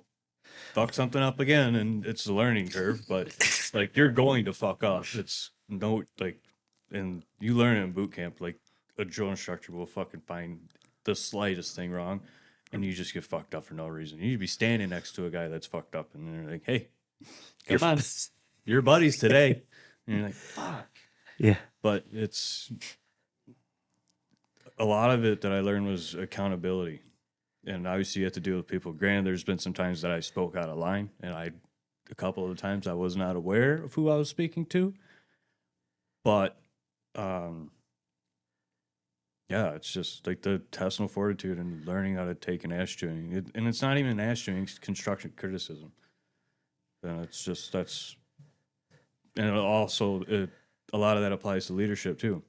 fuck something up again, and it's a learning curve. But like, you're going to fuck up. It's no like, and you learn it in boot camp. Like, a drill instructor will fucking find the slightest thing wrong, and you just get fucked up for no reason. You'd be standing next to a guy that's fucked up, and they're like, "Hey, come on, you're buddies today," and you're like, "Fuck." Yeah, but it's a lot of it that I learned was accountability. And obviously you have to deal with people. Granted, there's been some times that I spoke out of line, and a couple of times I was not aware of who I was speaking to. But, yeah, it's just like the intestinal fortitude and learning how to take an ass chewing. And it's not even an ass chewing, it's constructive criticism. And it's just, and also, a lot of that applies to leadership too.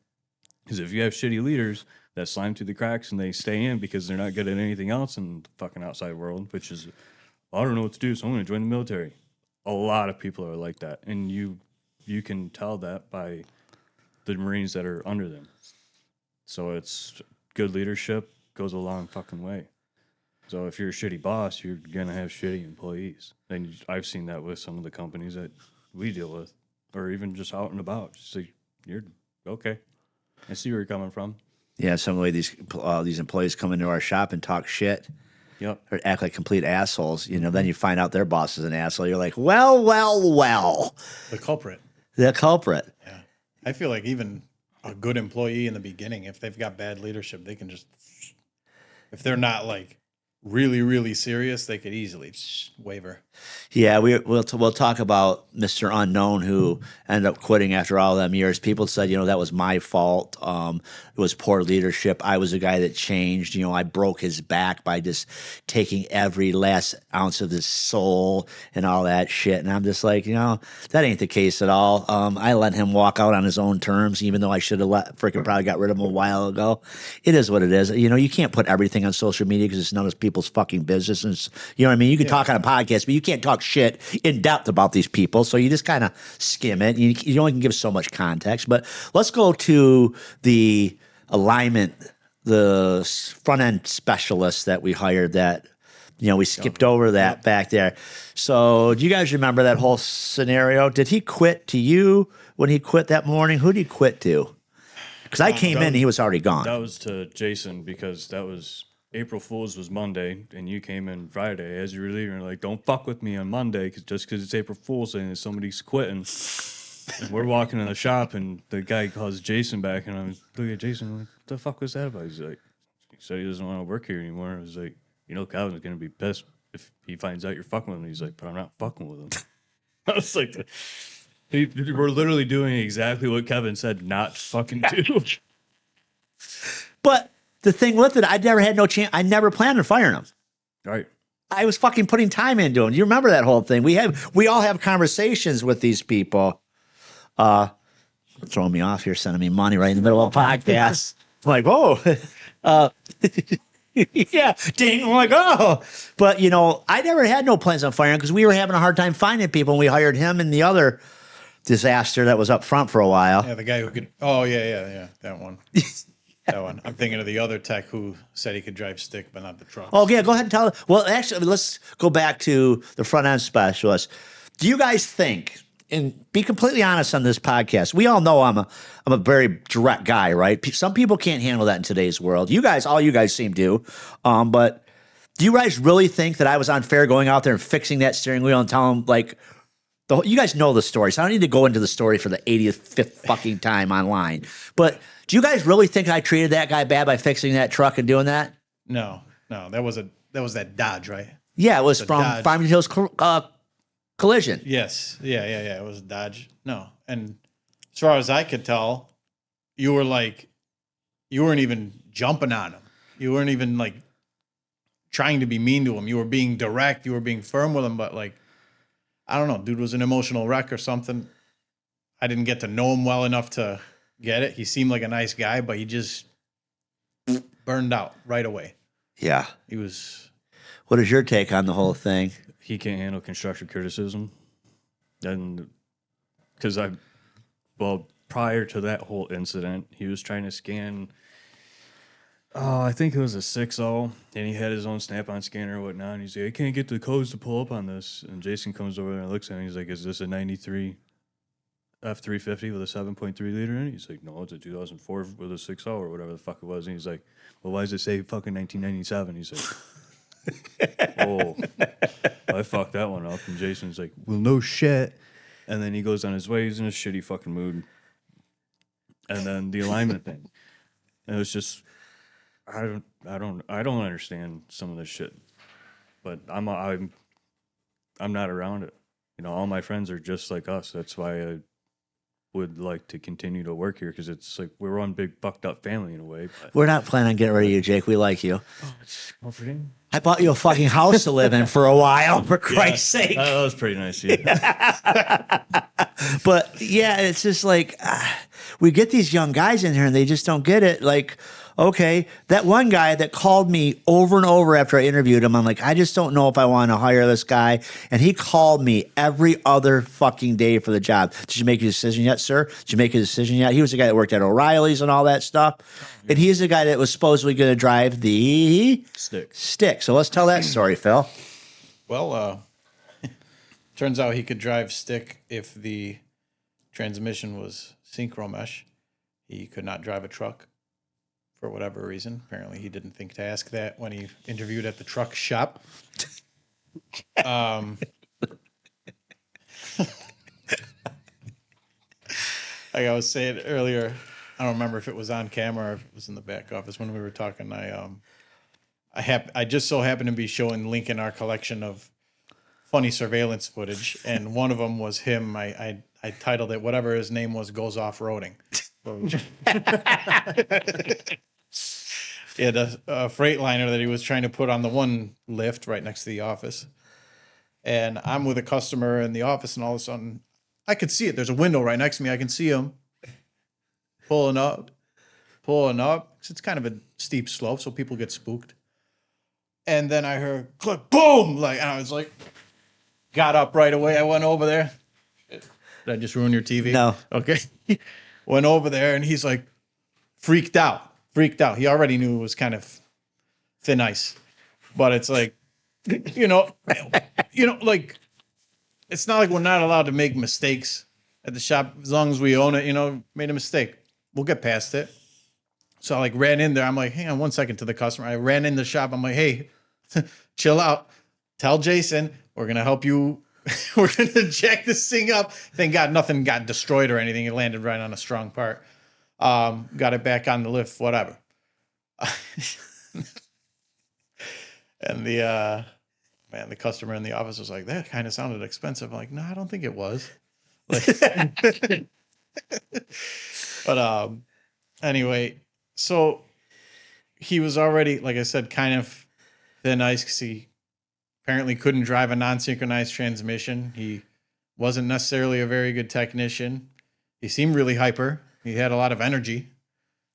Because if you have shitty leaders that slime through the cracks and they stay in because they're not good at anything else in the fucking outside world, which is, I don't know what to do, so I'm going to join the military. A lot of people are like that. And you can tell that by the Marines that are under them. So it's good leadership goes a long fucking way. So if you're a shitty boss, you're going to have shitty employees. And I've seen that with some of the companies that we deal with, or even just out and about. Just like, you're okay. I see where you're coming from. Yeah, some of the way these employees come into our shop and talk shit. Yep. Or act like complete assholes. You know, then you find out their boss is an asshole. You're like, well. The culprit. The culprit. Yeah. I feel like even a good employee in the beginning, if they've got bad leadership, they can just, if they're not like really, really serious, they could easily waver. Yeah, we'll talk about Mr. Unknown, who ended up quitting after all them years. People said, you know, that was my fault. It was poor leadership. I was a guy that changed. You know, I broke his back by just taking every last ounce of his soul and all that shit. And I'm just like, you know, that ain't the case at all. I let him walk out on his own terms, even though I should have freaking probably got rid of him a while ago. It is what it is. You know, you can't put everything on social media because it's none of people's fucking business. And you know what I mean? You can talk on a podcast, but you can't talk shit in depth about these people. So you just kind of skim it. You only can give so much context. But let's go to the alignment, the front end specialist that we hired that, you know, we skipped over that back there. So do you guys remember that whole scenario? Did he quit to you when he quit that morning? Who did he quit to? Because I came in and he was already gone. That was to Jason, because that was April Fool's was Monday, and you came in Friday as you were leaving. You're like, don't fuck with me on Monday, just because it's April Fool's and somebody's quitting. And we're walking in the shop, and the guy calls Jason back, and I'm looking at Jason, I'm like, what the fuck was that about? He's like, he said he doesn't want to work here anymore. I was like, you know, Calvin's going to be pissed if he finds out you're fucking with him. He's like, but I'm not fucking with him. I was like, we're literally doing exactly what Kevin said not fucking do. But the thing with it, I never had no chance. I never planned on firing him. Right. I was fucking putting time into him. You remember that whole thing? We all have conversations with these people. Throwing me off here, sending me money right in the middle of a podcast. I'm like, whoa. Yeah, ding. I'm like, oh. But, you know, I never had no plans on firing because we were having a hard time finding people, and we hired him and the other disaster that was up front for a while. Yeah, the guy who could, that one. That one. I'm thinking of the other tech who said he could drive stick, but not the truck. Oh, yeah, go ahead and tell. Well, actually, let's go back to the front end specialist. Do you guys think, and be completely honest on this podcast, we all know I'm a very direct guy, right? Some people can't handle that in today's world. All you guys seem to. But do you guys really think that I was unfair going out there and fixing that steering wheel and telling them, like, You guys know the story, so I don't need to go into the story for the 85th fucking time online. But do you guys really think I treated that guy bad by fixing that truck and doing that? No, that was that Dodge, right? Yeah, it was The from Dodge. Farmington Hills Collision. Yes. Yeah. It was a Dodge. No. And as far as I could tell, you weren't even jumping on him. You weren't even like trying to be mean to him. You were being direct. You were being firm with him. But like, I don't know, dude was an emotional wreck or something. I didn't get to know him well enough to get it. He seemed like a nice guy, but he just burned out right away. Yeah. He was. What is your take on the whole thing? He can't handle constructive criticism. And because prior to that whole incident, he was trying to scan, I think it was a 6.0, and he had his own snap-on scanner or whatnot, and he's like, I can't get the codes to pull up on this. And Jason comes over there and looks at him, he's like, is this a 93 F350 with a 7.3 liter in it? He's like, no, it's a 2004 with a 6.0 or whatever the fuck it was. And he's like, well, why does it say fucking 1997? He's like, oh, I fucked that one up. And Jason's like, well, no shit. And then he goes on his way. He's in a shitty fucking mood. And then the alignment thing. And it was just, I don't understand some of this shit. But I'm not around it. You know, all my friends are just like us. That's why I would like to continue to work here, because it's like we're one big bucked up family in a way. But We're not planning on getting rid of you, Jake. We like you. it's comforting. I bought you a fucking house to live in for a while, for Christ's sake. That was pretty nice. Yeah. But yeah, it's just like we get these young guys in here and they just don't get it. Like, okay, that one guy that called me over and over after I interviewed him, I'm like, I just don't know if I want to hire this guy. And he called me every other fucking day for the job. Did you make a decision yet, sir? Did you make a decision yet? He was the guy that worked at O'Reilly's and all that stuff. And he's the guy that was supposedly going to drive the stick. So let's tell that story, Phil. Well, turns out he could drive stick if the transmission was synchro mesh. He could not drive a truck for whatever reason. Apparently, he didn't think to ask that when he interviewed at the truck shop. Like I was saying earlier, I don't remember if it was on camera or if it was in the back office when we were talking. I just so happened to be showing Lincoln our collection of funny surveillance footage, and one of them was him. I titled it whatever his name was goes off roading. He had a Freightliner that he was trying to put on the one lift right next to the office, and I'm with a customer in the office, and all of a sudden I could see it. There's a window right next to me. I can see him pulling up. It's kind of a steep slope, so people get spooked. And then I heard click, boom, like, and I was like, got up right away. I went over there. Did I just ruin your TV? No. Okay. Went over there, and he's like freaked out. He already knew it was kind of thin ice, but it's like, you know, like, it's not like we're not allowed to make mistakes at the shop as long as we own it. You know, made a mistake, we'll get past it. So I like ran in there. I'm like, hang on one second to the customer. I ran in the shop. I'm like, hey, chill out. Tell Jason we're gonna help you. We're gonna jack this thing up. Thank God nothing got destroyed or anything. It landed right on a strong part. Got it back on the lift, whatever. And the customer in the office was like, that kind of sounded expensive. I'm like, no, I don't think it was. Like, but anyway, so he was already, like I said, kind of thin ice because he apparently couldn't drive a non-synchronized transmission. He wasn't necessarily a very good technician. He seemed really hyper. He had a lot of energy.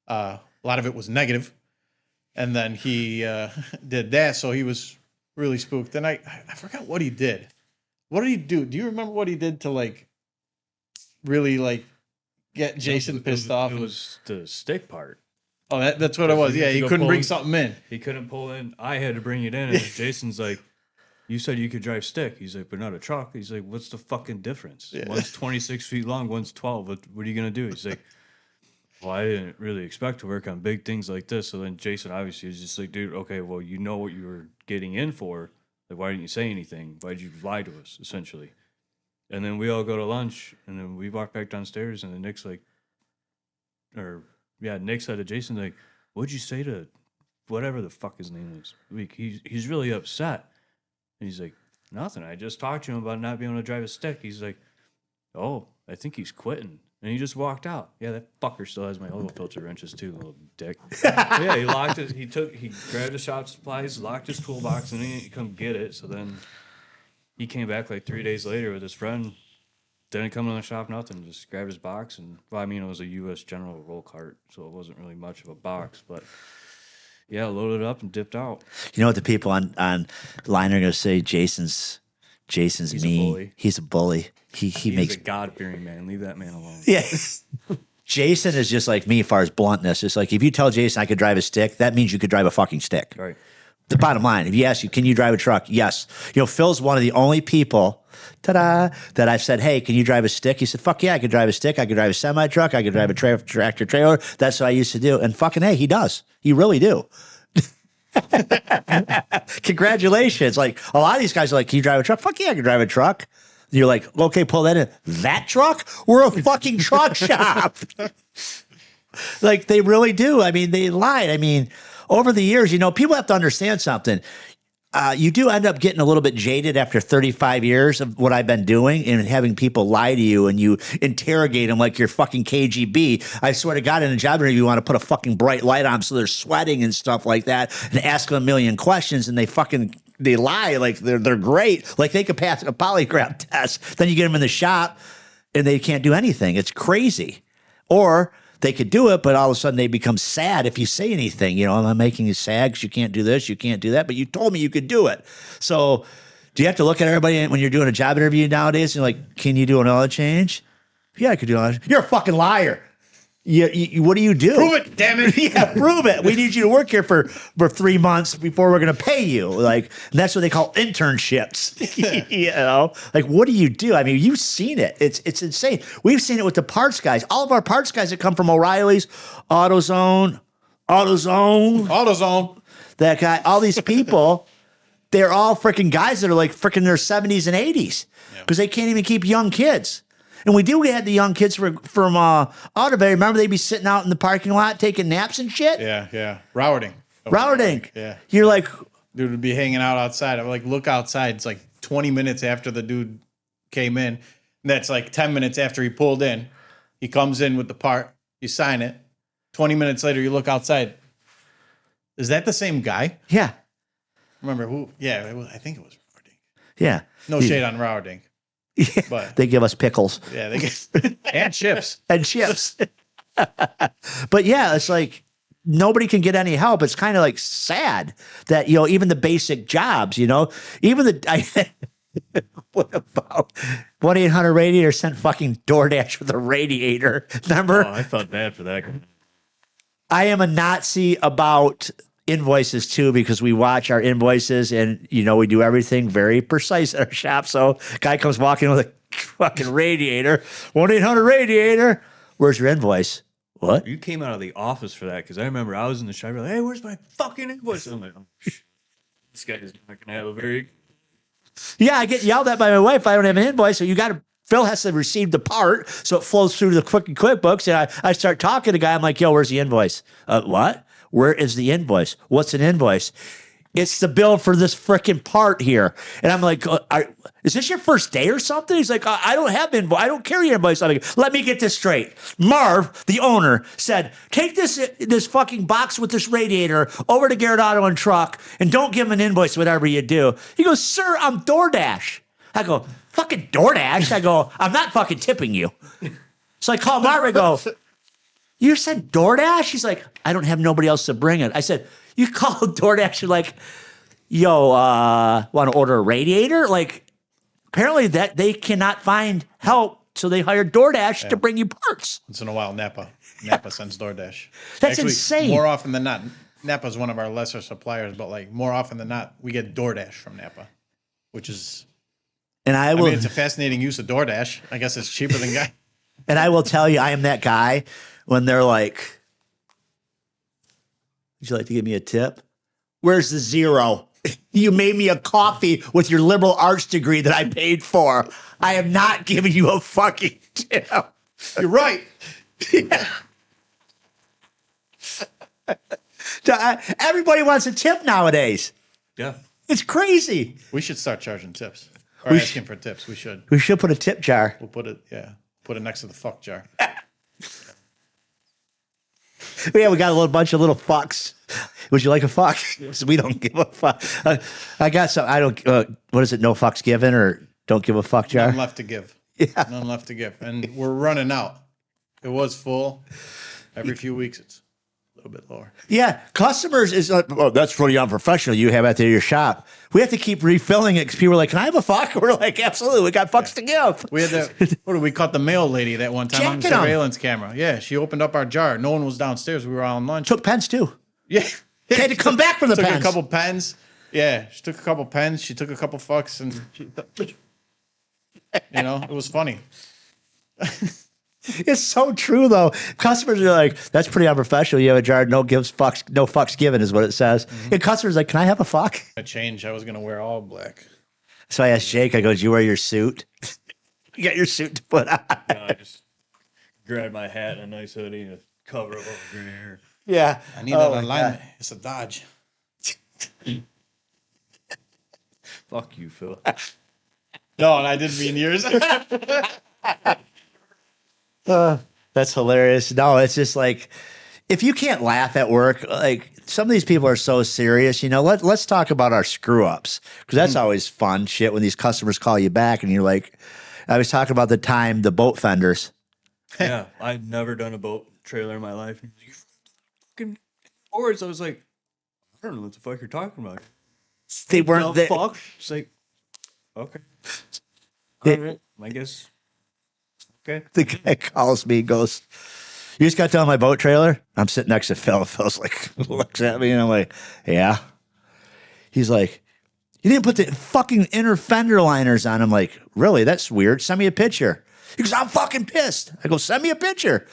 A lot of it was negative. And then he did that, so he was really spooked. And I forgot what he did. What did he do? Do you remember what he did to, like, really, like, get Jason pissed off? It was the stick part. Oh, that's what it was. Yeah, he couldn't bring something in. He couldn't pull in. I had to bring it in. And Jason's like, you said you could drive stick. He's like, but not a truck. He's like, what's the fucking difference? Yeah. One's 26 feet long, one's 12. What are you going to do? He's like, well, I didn't really expect to work on big things like this. So then Jason obviously is just like, dude, okay, well, you know what you were getting in for. Like, why didn't you say anything? Why did you lie to us, essentially? And then we all go to lunch, and then we walk back downstairs, and then Nick's like, Nick said to Jason, like, what'd you say to whatever the fuck his name was? Like, he's really upset. And he's like, nothing. I just talked to him about not being able to drive a stick. He's like, oh, I think he's quitting. And he just walked out. Yeah, that fucker still has my oil filter wrenches too, little dick. Yeah, he locked it. He grabbed his shop supplies, locked his toolbox, and he didn't come get it. So then he came back like 3 days later with his friend. Didn't come to the shop, nothing. Just grabbed his box. And, well, I mean, it was a U.S. General roll cart, so it wasn't really much of a box. But, yeah, loaded up and dipped out. You know what the people on line are going to say? Jason's He's mean. a bully. He's a bully. He makes a God-fearing man. Leave that man alone. Yeah. Jason is just like me as far as bluntness. It's like if you tell Jason I could drive a stick, that means you could drive a fucking stick. Right. The bottom line, if you ask you, can you drive a truck? Yes. You know, Phil's one of the only people, that I've said, hey, can you drive a stick? He said, fuck yeah, I could drive a stick. I could drive a semi-truck. I could drive a tractor trailer. That's what I used to do. And fucking hey, he does. He really do. Congratulations. Like a lot of these guys are like, can you drive a truck? Fuck yeah, I can drive a truck. And you're like, okay, pull that in. That truck? We're a fucking truck shop. Like they really do. I mean, they lied. I mean, over the years, you know, people have to understand something. You do end up getting a little bit jaded after 35 years of what I've been doing and having people lie to you and you interrogate them like you're fucking KGB. I swear to God, in a job interview, you want to put a fucking bright light on them so they're sweating and stuff like that and ask them a million questions and they lie like they're great. Like they could pass a polygraph test. Then you get them in the shop and they can't do anything. It's crazy. Or they could do it, but all of a sudden they become sad if you say anything. You know, I'm making you sad because you can't do this, you can't do that, but you told me you could do it. So do you have to look at everybody when you're doing a job interview nowadays and you're like, can you do an oil change? Yeah, I could do an oil change. You're a fucking liar. What do you do? Prove it, damn it. Yeah, prove it. We need you to work here for 3 months before we're going to pay you. Like, that's what they call internships. You know, like, what do you do? I mean, you've seen it. It's insane. We've seen it with the parts guys. All of our parts guys that come from O'Reilly's, AutoZone, that guy, all these people, they're all freaking guys that are like freaking their 70s and 80s because they can't even keep young kids. And we had the young kids from Autobay. Remember, they'd be sitting out in the parking lot taking naps and shit? Yeah. Routing. Yeah. You're like... Dude would be hanging out outside. I'm like, look outside. It's like 20 minutes after the dude came in. And that's like 10 minutes after he pulled in. He comes in with the part. You sign it. 20 minutes later, you look outside. Is that the same guy? Yeah. Remember who? Yeah, I think it was Routing. Yeah. No shade on Routing. Yeah, but they give us pickles. Yeah, they get and chips. And chips. But yeah, it's like nobody can get any help. It's kind of like sad that, you know, even the basic jobs, you know, even what about 1-800-RADIATOR sent fucking DoorDash with a radiator? Remember? Oh, I felt bad for that guy. I am a Nazi about invoices too, because we watch our invoices and, you know, we do everything very precise at our shop. So guy comes walking with a fucking radiator, 1-800-RADIATOR. Where's your invoice? What? You came out of the office for that because I remember I was in the shop. Like, hey, where's my fucking invoice? I'm like, oh, this guy is not going to have a very... Yeah, I get yelled at by my wife if I don't have an invoice. So Phil has to receive the part, so it flows through the QuickBooks. And I start talking to the guy. I'm like, yo, where's the invoice? What? Where is the invoice? What's an invoice? It's the bill for this freaking part here. And I'm like, is this your first day or something? He's like, I don't have invoice. I don't carry invoice. I'm like, let me get this straight. Marv, the owner, said, take this fucking box with this radiator over to Garrett Auto and Truck and don't give him an invoice, whatever you do. He goes, sir, I'm DoorDash. I go, fucking DoorDash? I go, I'm not fucking tipping you. So I call Marv. I go, you said DoorDash? He's like, I don't have nobody else to bring it. I said, you call DoorDash, you're like, yo, want to order a radiator? Like, apparently that they cannot find help, so they hired DoorDash to bring you parts. Once in a while, Napa sends DoorDash. That's Actually, insane. More often than not, Napa's one of our lesser suppliers, but like more often than not, we get DoorDash from Napa, which is... And I mean, it's a fascinating use of DoorDash. I guess it's cheaper than guy. And I will tell you, I am that guy when they're like, would you like to give me a tip? Where's the zero? You made me a coffee with your liberal arts degree that I paid for. I am not giving you a fucking tip. You're right. Everybody wants a tip nowadays. Yeah. It's crazy. We should start charging tips or We asking for tips. We should. We should put a tip jar. We'll put it next to the fuck jar. Yeah, we got a little bunch of little fucks. Would you like a fuck? We don't give a fuck. I got some. I don't. What is it? No fucks given or don't give a fuck jar. None left to give. Yeah. None left to give, and we're running out. It was full. Every few weeks, it's a little bit lower. Yeah, customers is oh, that's really unprofessional. You have at your shop. We have to keep refilling it because people are like, "Can I have a fuck?" We're like, "Absolutely, we got fucks to give." We had that. What did we caught the mail lady that one time on the Checking 'em. surveillance camera? Yeah, she opened up our jar. No one was downstairs. We were all on lunch. Took pens too. Yeah, They had to come back from the took pens. a couple pens. Yeah, she took a couple pens. She took a couple fucks, and it was funny. It's so true though. Customers are like, "That's pretty unprofessional. You have a jar, no fucks given," is what it says. And customers are like, "Can I have a fuck?" A change. I was gonna wear all black. So I asked Jake. I go, "Did you wear your suit? You got your suit to put on?" I just grabbed my hat and a nice hoodie to cover up all the gray hair. Yeah. I need Oh, that my alignment. God. It's a Dodge. Fuck you, Phil. No, and I didn't mean yours. That's hilarious. No, it's just like if you can't laugh at work, like some of these people are so serious. Let's talk about our screw ups because that's always fun shit when these customers call you back and you're like, I was talking about the boat fenders. Yeah, I've never done a boat trailer in my life. You fucking boards. I was like, I don't know what the fuck you're talking about. They weren't The there. fuck? It's like, okay. They- All right, I guess. Okay. The guy calls me and goes, "You just got done my boat trailer?" I'm sitting next to Phil. Phil's like, looks at me and I'm like, "Yeah." He's like, "You didn't put the fucking inner fender liners on." I'm like, "Really? That's weird. Send me a picture." He goes, "I'm fucking pissed." I go, "Send me a picture.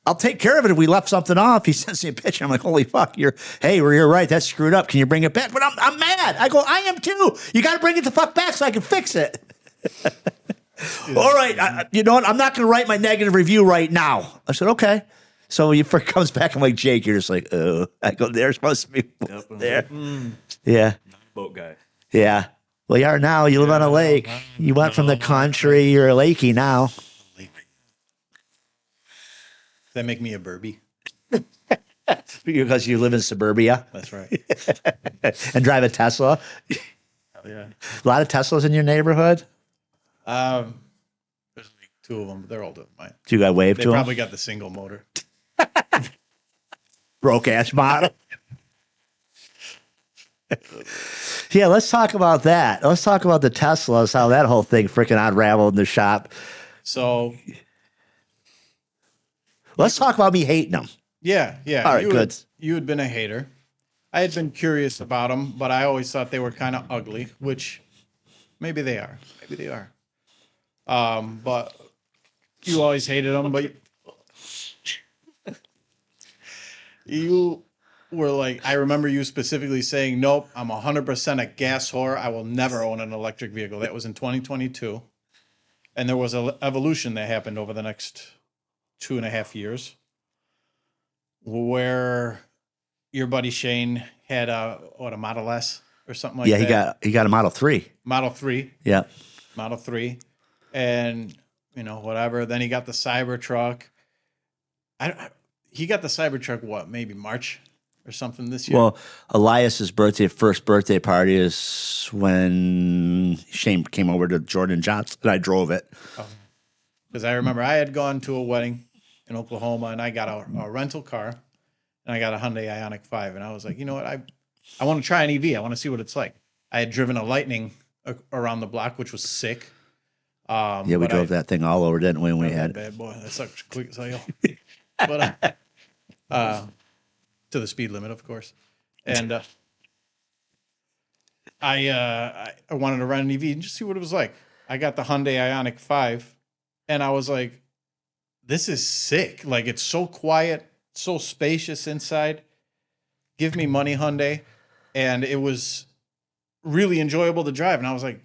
I'll take care of it if we left something off." He sends me a picture. I'm like, "Holy fuck, you're right. That's screwed up. Can you bring it back?" But I'm mad. I go, "I am too. You got to bring it the fuck back so I can fix it." All right, you know what? I'm not going to write my negative review right now. I said, "Okay." So he comes back. I'm like, "Jake, you're just like, oh." I go, "There's supposed to be Yep, I'm there." like, Yeah, boat guy. yeah. Well, you are now. You live on a lake. You went from the country. You're a lakey now. Does that make me a Burby? Because you live in suburbia That's right. and drive a Tesla. Yeah. A lot of Teslas in your neighborhood. There's like two of them, but they're older than mine. Do you got wave They to them? probably got the single motor. Broke ass model. Yeah, let's talk about that. Let's talk about the Teslas, how that whole thing freaking unraveled in the shop. So Let's talk about me hating them. yeah. All right, good. You had been a hater. I had been curious about them, but I always thought they were kind of ugly, which maybe they are. Maybe they are. But you always hated them, but you were like, I remember you specifically saying, "Nope, I'm 100% a gas whore. I will never own an electric vehicle." That was in 2022. And there was an evolution that happened over the next 2.5 years where your buddy Shane had a Model S or something like Yeah, that. he got a Model 3. Model 3. Yeah. Model 3. And, whatever. Then he got the Cybertruck. He got the Cybertruck, what, maybe March or something this year? Well, Elias's first birthday party is when Shane came over to Jordan Johnson and I drove it. Because I remember I had gone to a wedding in Oklahoma and I got a rental car and I got a Hyundai Ioniq 5. And I was like, you know what? I want to try an EV. I want to see what it's like. I had driven a Lightning around the block, which was sick. Yeah, we drove that thing all over, didn't we? When we had bad boy. That sucked quick as hell. But to the speed limit, of course. And I wanted to run an EV and just see what it was like. I got the Hyundai Ioniq 5, and I was like, "This is sick! Like it's so quiet, so spacious inside. Give me money, Hyundai." And it was really enjoyable to drive. And I was like,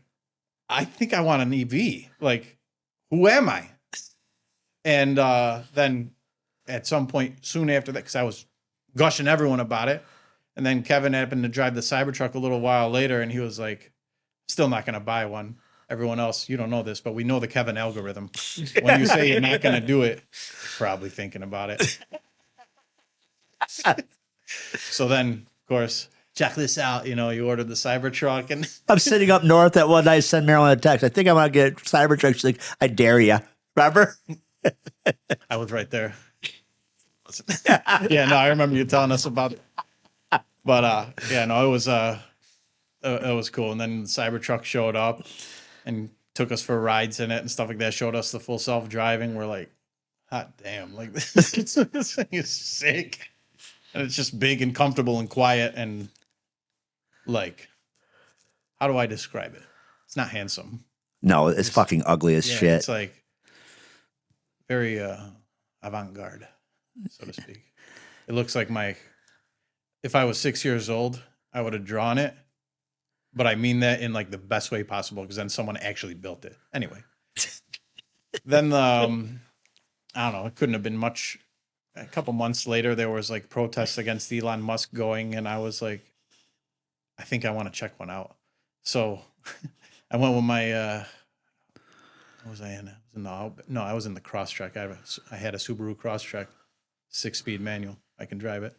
I think I want an EV. Like, who am I? And then at some point soon after that, because I was gushing everyone about it, and then Kevin happened to drive the Cybertruck a little while later, and he was like, still not going to buy one. Everyone else, you don't know this, but we know the Kevin algorithm. When you say you're not going to do it, you're probably thinking about it. So then, of course, check this out. You know, you ordered the Cybertruck, and I'm sitting up north that one night, send Marilyn a text. I think I want to get a Cybertruck. She's like, I dare you. Remember? I was right there. Yeah, no, I remember you telling us about it. But yeah, no, it was cool. And then the Cybertruck showed up and took us for rides in it and stuff like that. Showed us the full self-driving. We're like, hot damn, like this thing is sick. And it's just big and comfortable and quiet and like, how do I describe it? It's not handsome. No, it's fucking ugly as Yeah, shit. it's like very avant-garde, so to speak. It looks like if I was 6 years old, I would have drawn it. But I mean that in like the best way possible, because then someone actually built it. Anyway. Then I don't know, it couldn't have been much. A couple months later, there was like protests against Elon Musk going, and I was like, I think I want to check one out. So I went with my what was I in? I was in the Crosstrek. I had a Subaru Crosstrek, 6-speed manual. I can drive it.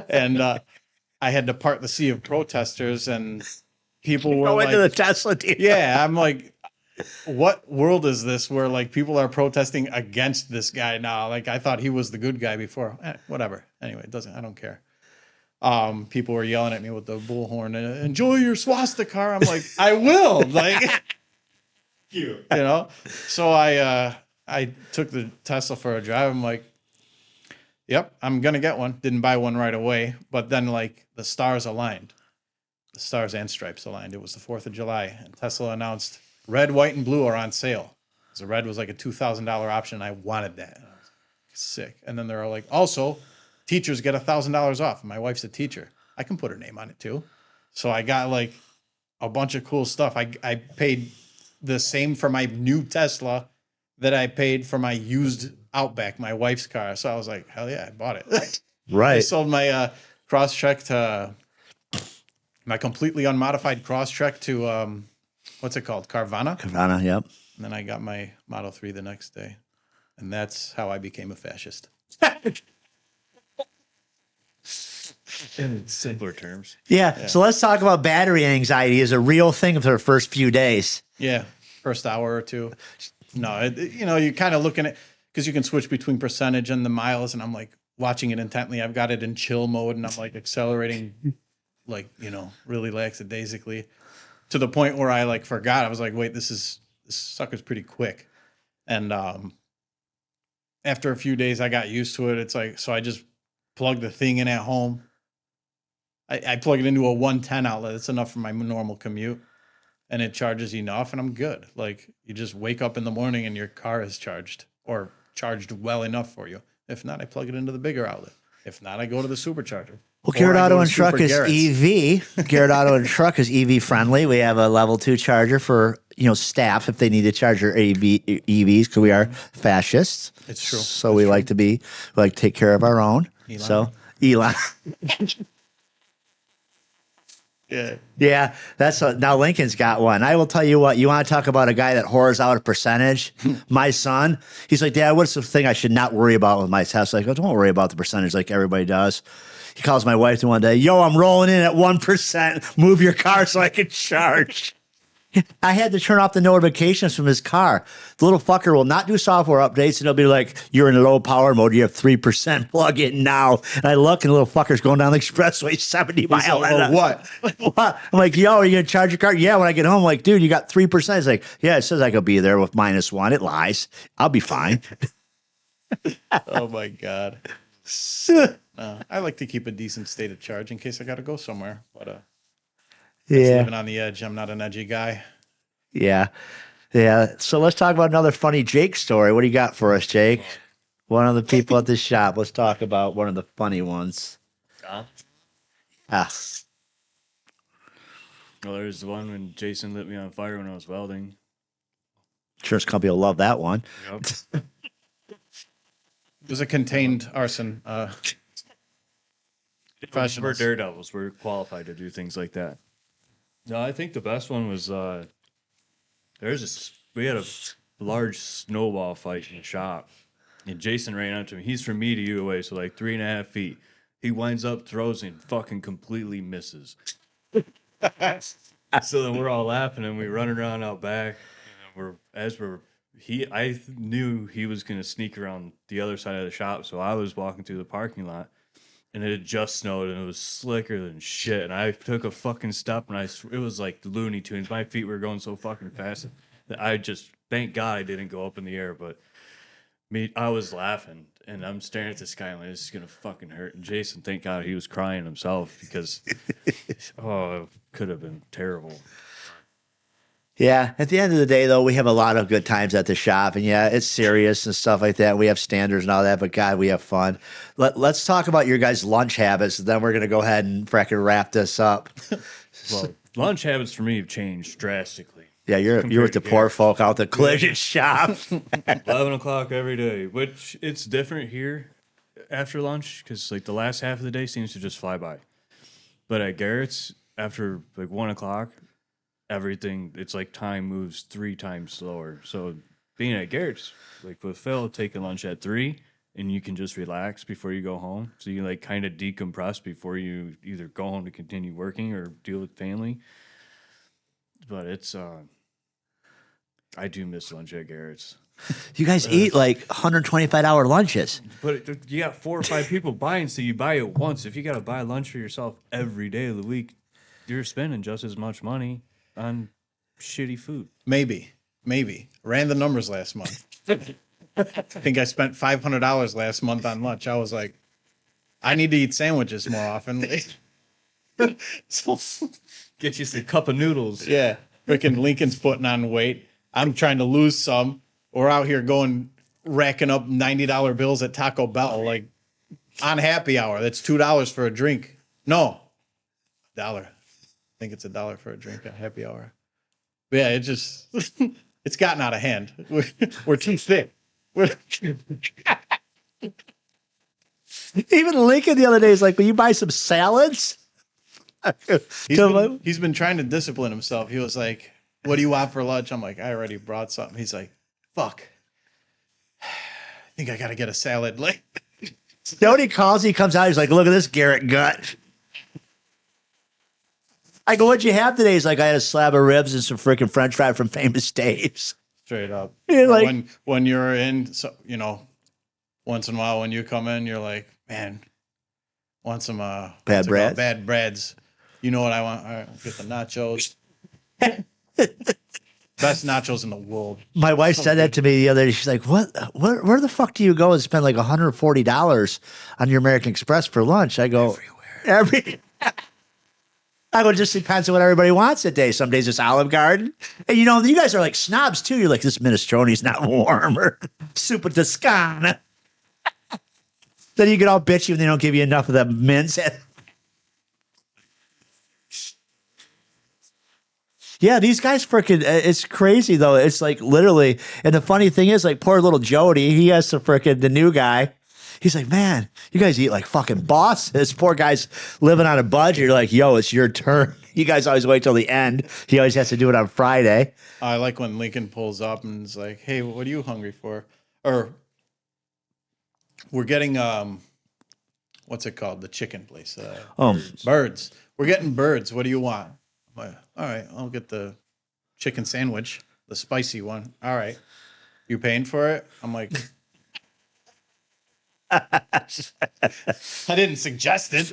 And I had to part the sea of protesters, and people were Go like, into the Tesla deal. yeah, I'm like, what world is this where like people are protesting against this guy now? Like, I thought he was the good guy before. Whatever. Anyway, I don't care. People were yelling at me with the bullhorn, enjoy your swastika. I'm like, I will. Like, you know? So I took the Tesla for a drive. I'm like, yep, I'm going to get one. Didn't buy one right away. But then, like, the stars aligned. The stars and stripes aligned. It was the 4th of July. And Tesla announced red, white, and blue are on sale. So red was like a $2,000 option. I wanted that. And I was sick. And then they're like, also, teachers get $1,000 off. My wife's a teacher. I can put her name on it, too. So I got, like, a bunch of cool stuff. I paid the same for my new Tesla that I paid for my used Outback, my wife's car. So I was like, hell yeah, I bought it. Right. I sold my Crosstrek to my completely unmodified Crosstrek to what's it called? Carvana. Carvana, yep. And then I got my Model 3 the next day. And that's how I became a fascist. In simpler terms. Yeah. So let's talk about battery anxiety is a real thing for the first few days. Yeah. First hour or two. No, you're kind of looking at, because you can switch between percentage and the miles, and I'm like watching it intently. I've got it in chill mode, and I'm like accelerating, like, really lackadaisically, to the point where I like forgot. I was like, wait, this sucker's pretty quick. And after a few days, I got used to it. It's like, so I just plug the thing in at home. I plug it into a 110 outlet. It's enough for my normal commute. And it charges enough, and I'm good. Like, you just wake up in the morning and your car is charged, or charged well enough for you. If not, I plug it into the bigger outlet. If not, I go to the supercharger. Well, Garrett Auto and Truck is EV. Garrett Auto and Truck is EV friendly. We have a level 2 charger for staff if they need to charge their EVs, because we are fascists. It's true. So we like to take care of our own. Elon. So Elon. Yeah, that's now Lincoln's got one. I will tell you what, you want to talk about a guy that whores out a percentage? My son, he's like, Dad, what's the thing I should not worry about with my Tesla? I go, don't worry about the percentage like everybody does. He calls my wife one day, yo, I'm rolling in at 1%. Move your car so I can charge. I had to turn off the notifications from his car. The little fucker will not do software updates, and it'll be like, you're in low power mode. You have 3%. Plug it now. And I look, and the little fucker's going down the expressway 70 miles an hour. What? What? I'm like, yo, are you going to charge your car? Yeah, when I get home. I'm like, dude, you got 3%. He's like, yeah, it says I could be there with -1. It lies. I'll be fine. Oh, my God. I like to keep a decent state of charge in case I got to go somewhere. But yeah. living on the edge. I'm not an edgy guy. Yeah. Yeah. So let's talk about another funny Jake story. What do you got for us, Jake? One of the people at the shop. Let's talk about one of the funny ones. Don? Ah. Well, there's the one when Jason lit me on fire when I was welding. Insurance company will love that one. Yep. It was a contained arson. We're Professionals. daredevils. We're qualified to do things like that. No, I think the best one was we had a large snowball fight in the shop, and Jason ran up to me. He's from me to you away, so like 3.5 feet. He winds up, throws, and fucking completely misses. So then we're all laughing and we run around out back. And I knew he was gonna sneak around the other side of the shop, so I was walking through the parking lot. And it had just snowed, and it was slicker than shit. And I took a fucking step, and it was like Looney Tunes. My feet were going so fucking fast that thank God I didn't go up in the air. But I was laughing, and I'm staring at this guy, and like, this is gonna fucking hurt. And Jason, thank God he was crying himself because, it could have been terrible. Yeah. At the end of the day, though, we have a lot of good times at the shop, and yeah, it's serious and stuff like that. We have standards and all that, but God, we have fun. Let's talk about your guys' lunch habits. Then we're gonna go ahead and frickin' wrap this up. Well, lunch habits for me have changed drastically. Yeah, you're with Compared the to poor Garrett. folk out the collision shop. 11 o'clock every day, which it's different here after lunch because like the last half of the day seems to just fly by. But at Garrett's, after like 1 o'clock, it's like time moves 3 times slower. So being at Garrett's, like with Phil, taking lunch at 3 and you can just relax before you go home. So you like kind of decompress before you either go home to continue working or deal with family. But it's, I do miss lunch at Garrett's. You guys eat like $125 lunches. But you got 4 or 5 people buying, so you buy it once. If you got to buy lunch for yourself every day of the week, you're spending just as much money on shitty food. Maybe. Ran the numbers last month. I think I spent $500 last month on lunch. I was like, I need to eat sandwiches more often. Get you a cup of noodles. Yeah. Freaking Lincoln's putting on weight. I'm trying to lose some. We're out here racking up $90 bills at Taco Bell, like on happy hour. That's $2 for a drink. No, $1. I think it's $1 for a drink at happy hour. But yeah, it's gotten out of hand. We're too thick. Even Lincoln the other day is like, will you buy some salads? He's been trying to discipline himself. He was like, what do you want for lunch? I'm like, I already brought something. He's like, fuck. I think I got to get a salad. Like, Nobody calls, he comes out, he's like, look at this Garrett gut. I go, what'd you have today? He's like, I had a slab of ribs and some freaking French fry from Famous Dave's. straight up. You're like, when you're in, so, once in a while when you come in, you're like, man, want some Bad breads? Bad breads. You know what I want? All right, I'll get the nachos. Best nachos in the world. my wife said that to me the other day. She's like, where the fuck do you go and spend like $140 on your American Express for lunch? I go, everywhere. I go, it just depends on what everybody wants that day. Some days it's Olive Garden. And you guys are like snobs too. You're like, this minestrone's not warm or super Toscana. Then you get all bitchy when they don't give you enough of the mince. Yeah, these guys freaking, it's crazy though. It's like literally, and the funny thing is like poor little Jody, he has to freaking, the new guy, he's like, man, you guys eat like fucking bosses. Poor guy's living on a budget. You're like, yo, it's your turn. You guys always wait till the end. He always has to do it on Friday. I like when Lincoln pulls up and is like, hey, what are you hungry for? Or we're getting, what's it called? The chicken place. Birds. We're getting birds. What do you want? I'm like, all right, I'll get the chicken sandwich, the spicy one. All right. You paying for it? I'm like, I didn't suggest it.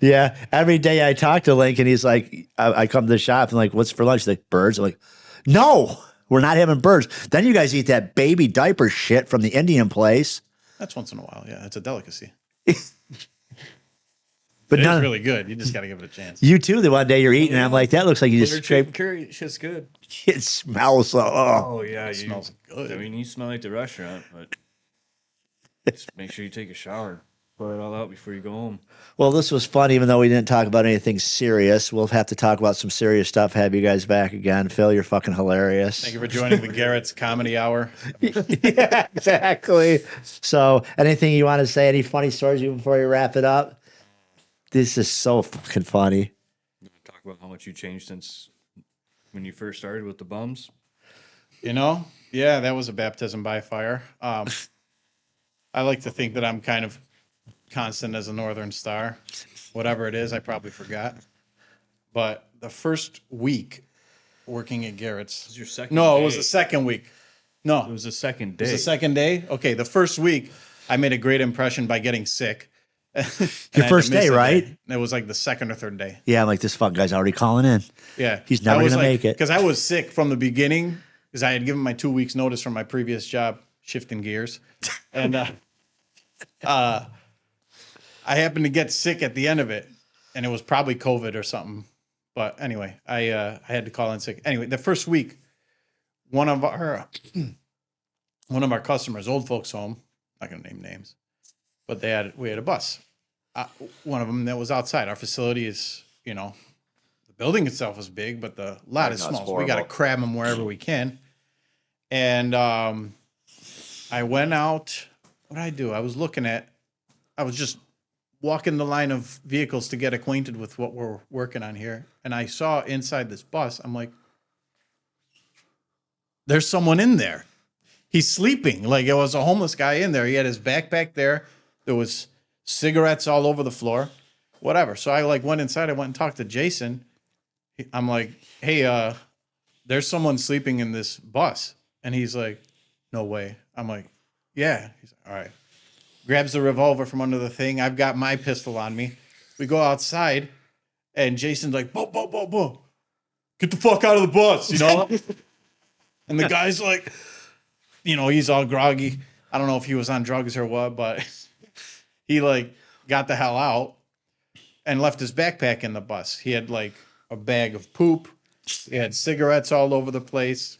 Yeah, every day I talk to Lincoln, he's like, I come to the shop and like, what's for lunch? He's like, birds. I'm like, no, we're not having birds. Then you guys eat that baby diaper shit from the Indian place. That's once in a while. Yeah, it's a delicacy. But It's none, really good. You just got to give it a chance. you too, the one day you're eating, and I'm like, that looks like you just Butter scraped. chicken curry, shit's good. It smells. Oh yeah, It smells good. I mean, you smell like the restaurant, but just make sure you take a shower. Pour it all out before you go home. Well, this was fun, even though we didn't talk about anything serious. We'll have to talk about some serious stuff. Have you guys back again. Phil, you're fucking hilarious. Thank you for joining the Garrett's Comedy Hour. Yeah, exactly. So, anything you want to say? Any funny stories before you wrap it up? This is so fucking funny. Talk about how much you changed since when you first started with the bums. You know, yeah, that was a baptism by fire. I like to think that I'm kind of constant as a northern star. Whatever it is, I probably forgot. But the first week working at Garrett's. It was your second No, day. it was the second week. No, It was the second it day. was the second day. Okay, the first week, I made a great impression by getting sick. And I Your had to first miss day, a right? It was like the second or third day. Yeah, I'm like, this fuck guy's already calling in. Yeah. He's never gonna make it. Because I was sick from the beginning because I had given my 2 weeks notice from my previous job, shifting gears. And I happened to get sick at the end of it, and it was probably COVID or something. But anyway, I had to call in sick. Anyway, the first week, one of our customers, old folks home, not gonna name names, but we had a bus. One of them that was outside. Our facility is, the building itself is big, but the lot is small. So we got to crab them wherever we can. And I went out. What did I do? I was just walking the line of vehicles to get acquainted with what we're working on here. And I saw inside this bus, I'm like, there's someone in there. He's sleeping. Like it was a homeless guy in there. He had his backpack there. There was cigarettes all over the floor, whatever. So I went inside. I went and talked to Jason. I'm like, hey, there's someone sleeping in this bus. And he's like, no way. I'm like, yeah. He's like, all right. Grabs the revolver from under the thing. I've got my pistol on me. We go outside, and Jason's like, "Bo, bo, bo, bo, get the fuck out of the bus," And the guy's like, he's all groggy. I don't know if he was on drugs or what, but he got the hell out and left his backpack in the bus. He had a bag of poop. He had cigarettes all over the place.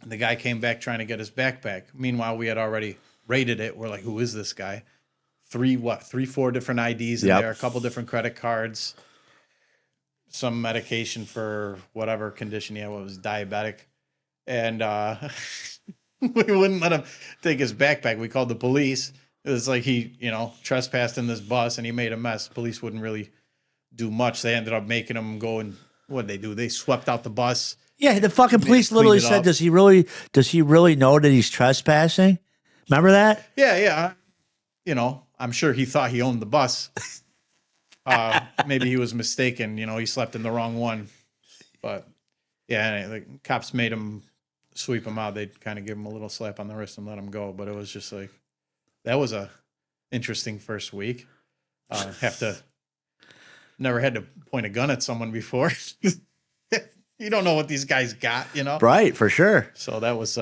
And the guy came back trying to get his backpack. Meanwhile, we had already raided it. We're like, who is this guy? 4 different IDs in there, a couple different credit cards, some medication for whatever condition he had, was diabetic. And we wouldn't let him take his backpack. We called the police. It was like he, trespassed in this bus and he made a mess. Police wouldn't really do much. They ended up making him go and what did they do? They swept out the bus. Yeah, the fucking police literally said, up. does he really know that he's trespassing? Remember that? Yeah. I'm sure he thought he owned the bus. Maybe he was mistaken. He slept in the wrong one. But yeah, the cops made him sweep him out. They'd kind of give him a little slap on the wrist and let him go. But it was just that was a interesting first week. Never had to point a gun at someone before. You don't know what these guys got, Right, for sure. So that was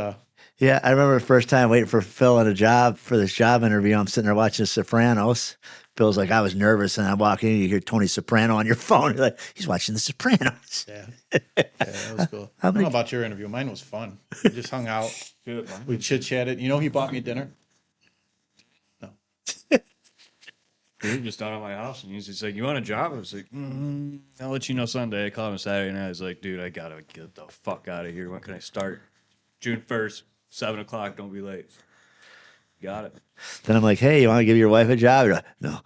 Yeah, I remember the first time waiting for Phil at a job for this job interview. I'm sitting there watching Sopranos. Phil's like, I was nervous, and I walk in, you hear Tony Soprano on your phone. You're like, he's watching The Sopranos. yeah, that was cool. I don't know about your interview. Mine was fun. We just hung out. We chit chatted. He bought me dinner. No, We were just out of my house, and he's just like, "You want a job?" I was like, "I'll let you know Sunday." I called him Saturday night. I was like, "Dude, I gotta get the fuck out of here. When can I start?" June 1st, 7:00. Don't be late. Got it. Then I'm like, hey, you want to give your wife a job? You're like, no.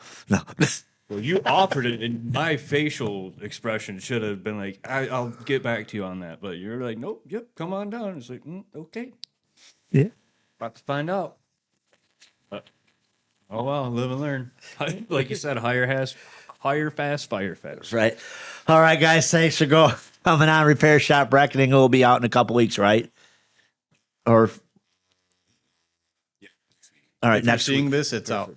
Well, you offered it, and my facial expression should have been like, I'll get back to you on that. But you're like, nope, yep, come on down. It's like, okay. Yeah. About to find out. Oh, well, live and learn. Like you said, hire fast, fire fast. Right. All right, guys, thanks for coming on. Repair Shop Reckoning will be out in a couple weeks, right? Or all right, if you're next seeing week. this, it's out.